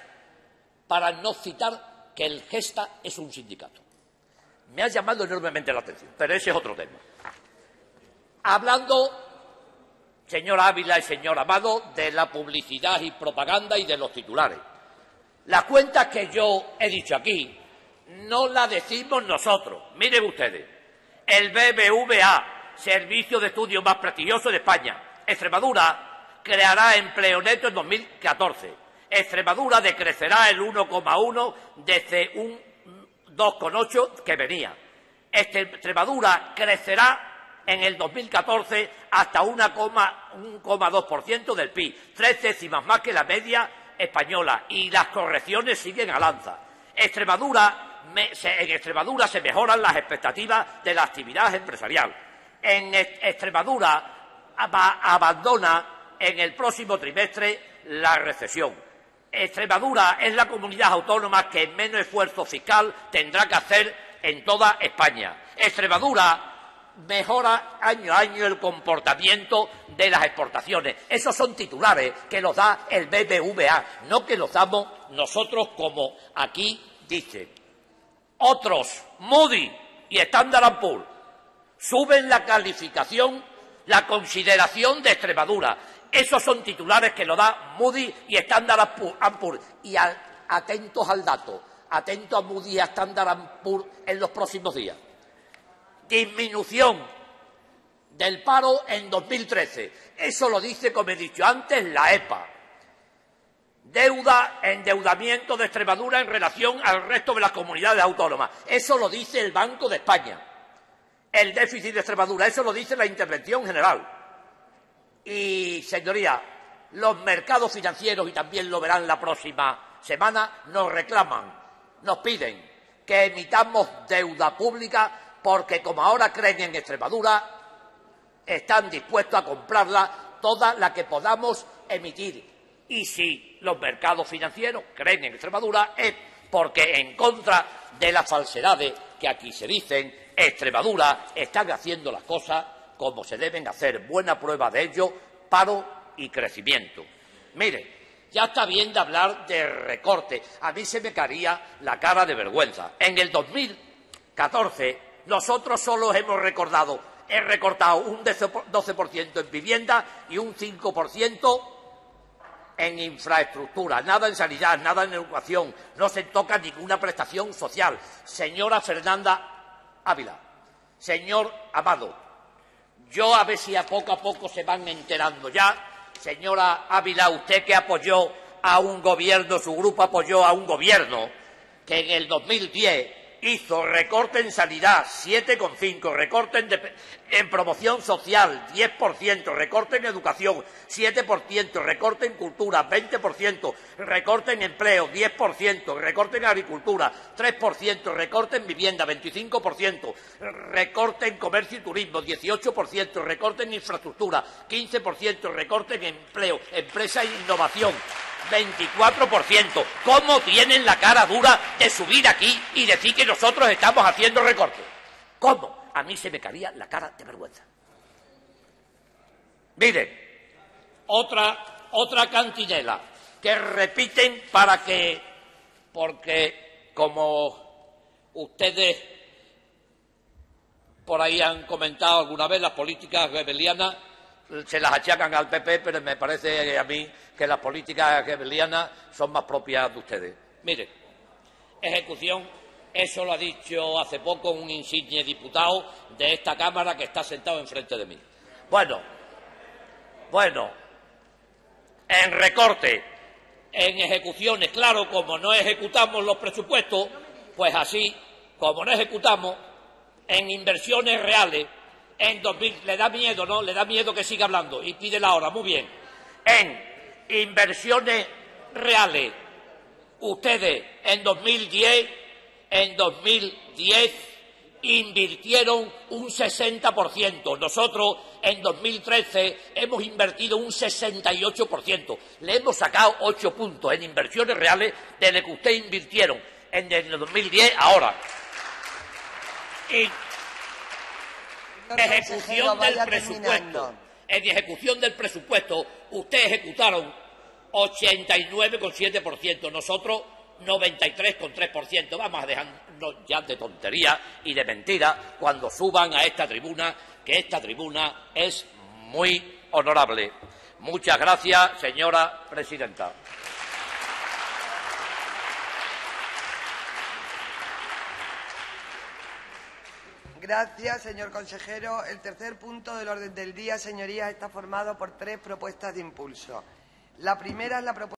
para no citar que el Gesta es un sindicato. Me ha llamado enormemente la atención, pero ese es otro tema. Hablando, señor Ávila y señor Amado, de la publicidad y propaganda y de los titulares. Las cuentas que yo he dicho aquí no las decimos nosotros. Miren ustedes, el BBVA, Servicio de Estudio más prestigioso de España. Extremadura creará empleo neto en 2014. Extremadura decrecerá el 1,1 desde un 2,8 que venía. Extremadura crecerá en el 2014 hasta 1,2% del PIB, 3 décimas más que la media española, y las correcciones siguen al alza. En Extremadura se mejoran las expectativas de la actividad empresarial. En Extremadura abandona en el próximo trimestre la recesión. Extremadura es la comunidad autónoma que menos esfuerzo fiscal tendrá que hacer en toda España. Extremadura mejora año a año el comportamiento de las exportaciones. Esos son titulares que los da el BBVA, no que los damos nosotros como aquí dice. Otros, Moody y Standard & Poor's, suben la calificación, la consideración de Extremadura. Esos son titulares que lo da Moody y Standard & Poor's. Y atentos al dato, atentos a Moody y a Standard & Poor's en los próximos días. Disminución del paro en 2013. Eso lo dice, como he dicho antes, la EPA. Endeudamiento de Extremadura en relación al resto de las comunidades autónomas. Eso lo dice el Banco de España. El déficit de Extremadura, eso lo dice la Intervención General. Y, señoría, los mercados financieros, y también lo verán la próxima semana, nos reclaman, nos piden que emitamos deuda pública porque, como ahora creen en Extremadura, están dispuestos a comprarla toda la que podamos emitir. Y si los mercados financieros creen en Extremadura es porque, en contra de las falsedades que aquí se dicen, Extremadura están haciendo las cosas como se deben hacer. Buena prueba de ello, paro y crecimiento. Mire, ya está bien de hablar de recorte. A mí se me caería la cara de vergüenza. En el 2014 nosotros solo hemos recortado un 12% en vivienda y un 5% en infraestructura, nada en sanidad, nada en educación, no se toca ninguna prestación social. Señora Fernanda Ávila, señor Amado, yo a ver si a poco se van enterando ya. Señora Ávila, usted que apoyó a un gobierno, su grupo apoyó a un gobierno que en el 2010 hizo recorte en sanidad, 7,5%, recorte en promoción social, 10%, recorte en educación, 7%, recorte en cultura, 20%, recorte en empleo, 10%, recorte en agricultura, 3%, recorte en vivienda, 25%, recorte en comercio y turismo, 18%, recorte en infraestructura, 15%, recorte en empleo, empresa e innovación, 24%. ¿Cómo tienen la cara dura de subir aquí y decir que nosotros estamos haciendo recortes? ¿Cómo? A mí se me caería la cara de vergüenza. Miren, otra cantinela que repiten porque como ustedes por ahí han comentado alguna vez, las políticas goebbelianas se las achacan al PP, pero me parece a mí que las políticas goebbelianas son más propias de ustedes. Mire, ejecución, eso lo ha dicho hace poco un insigne diputado de esta Cámara que está sentado enfrente de mí. Bueno, en recorte, en ejecuciones, claro, como no ejecutamos los presupuestos, pues así, como no ejecutamos, en inversiones reales, en 2000, le da miedo, ¿no? Le da miedo que siga hablando y pide la hora, muy bien. En inversiones reales, ustedes en 2010 invirtieron un 60%. Nosotros en 2013 hemos invertido un 68%. Le hemos sacado 8 puntos en inversiones reales de lo que ustedes invirtieron en el 2010 ahora. Y ejecución del presupuesto. En ejecución del presupuesto, ustedes ejecutaron 89,7%, nosotros 93,3%. Vamos a dejarnos ya de tontería y de mentira cuando suban a esta tribuna, que esta tribuna es muy honorable. Muchas gracias, señora presidenta. Gracias, señor consejero. El tercer punto del orden del día, señorías, está formado por 3 propuestas de impulso. La primera es la propuesta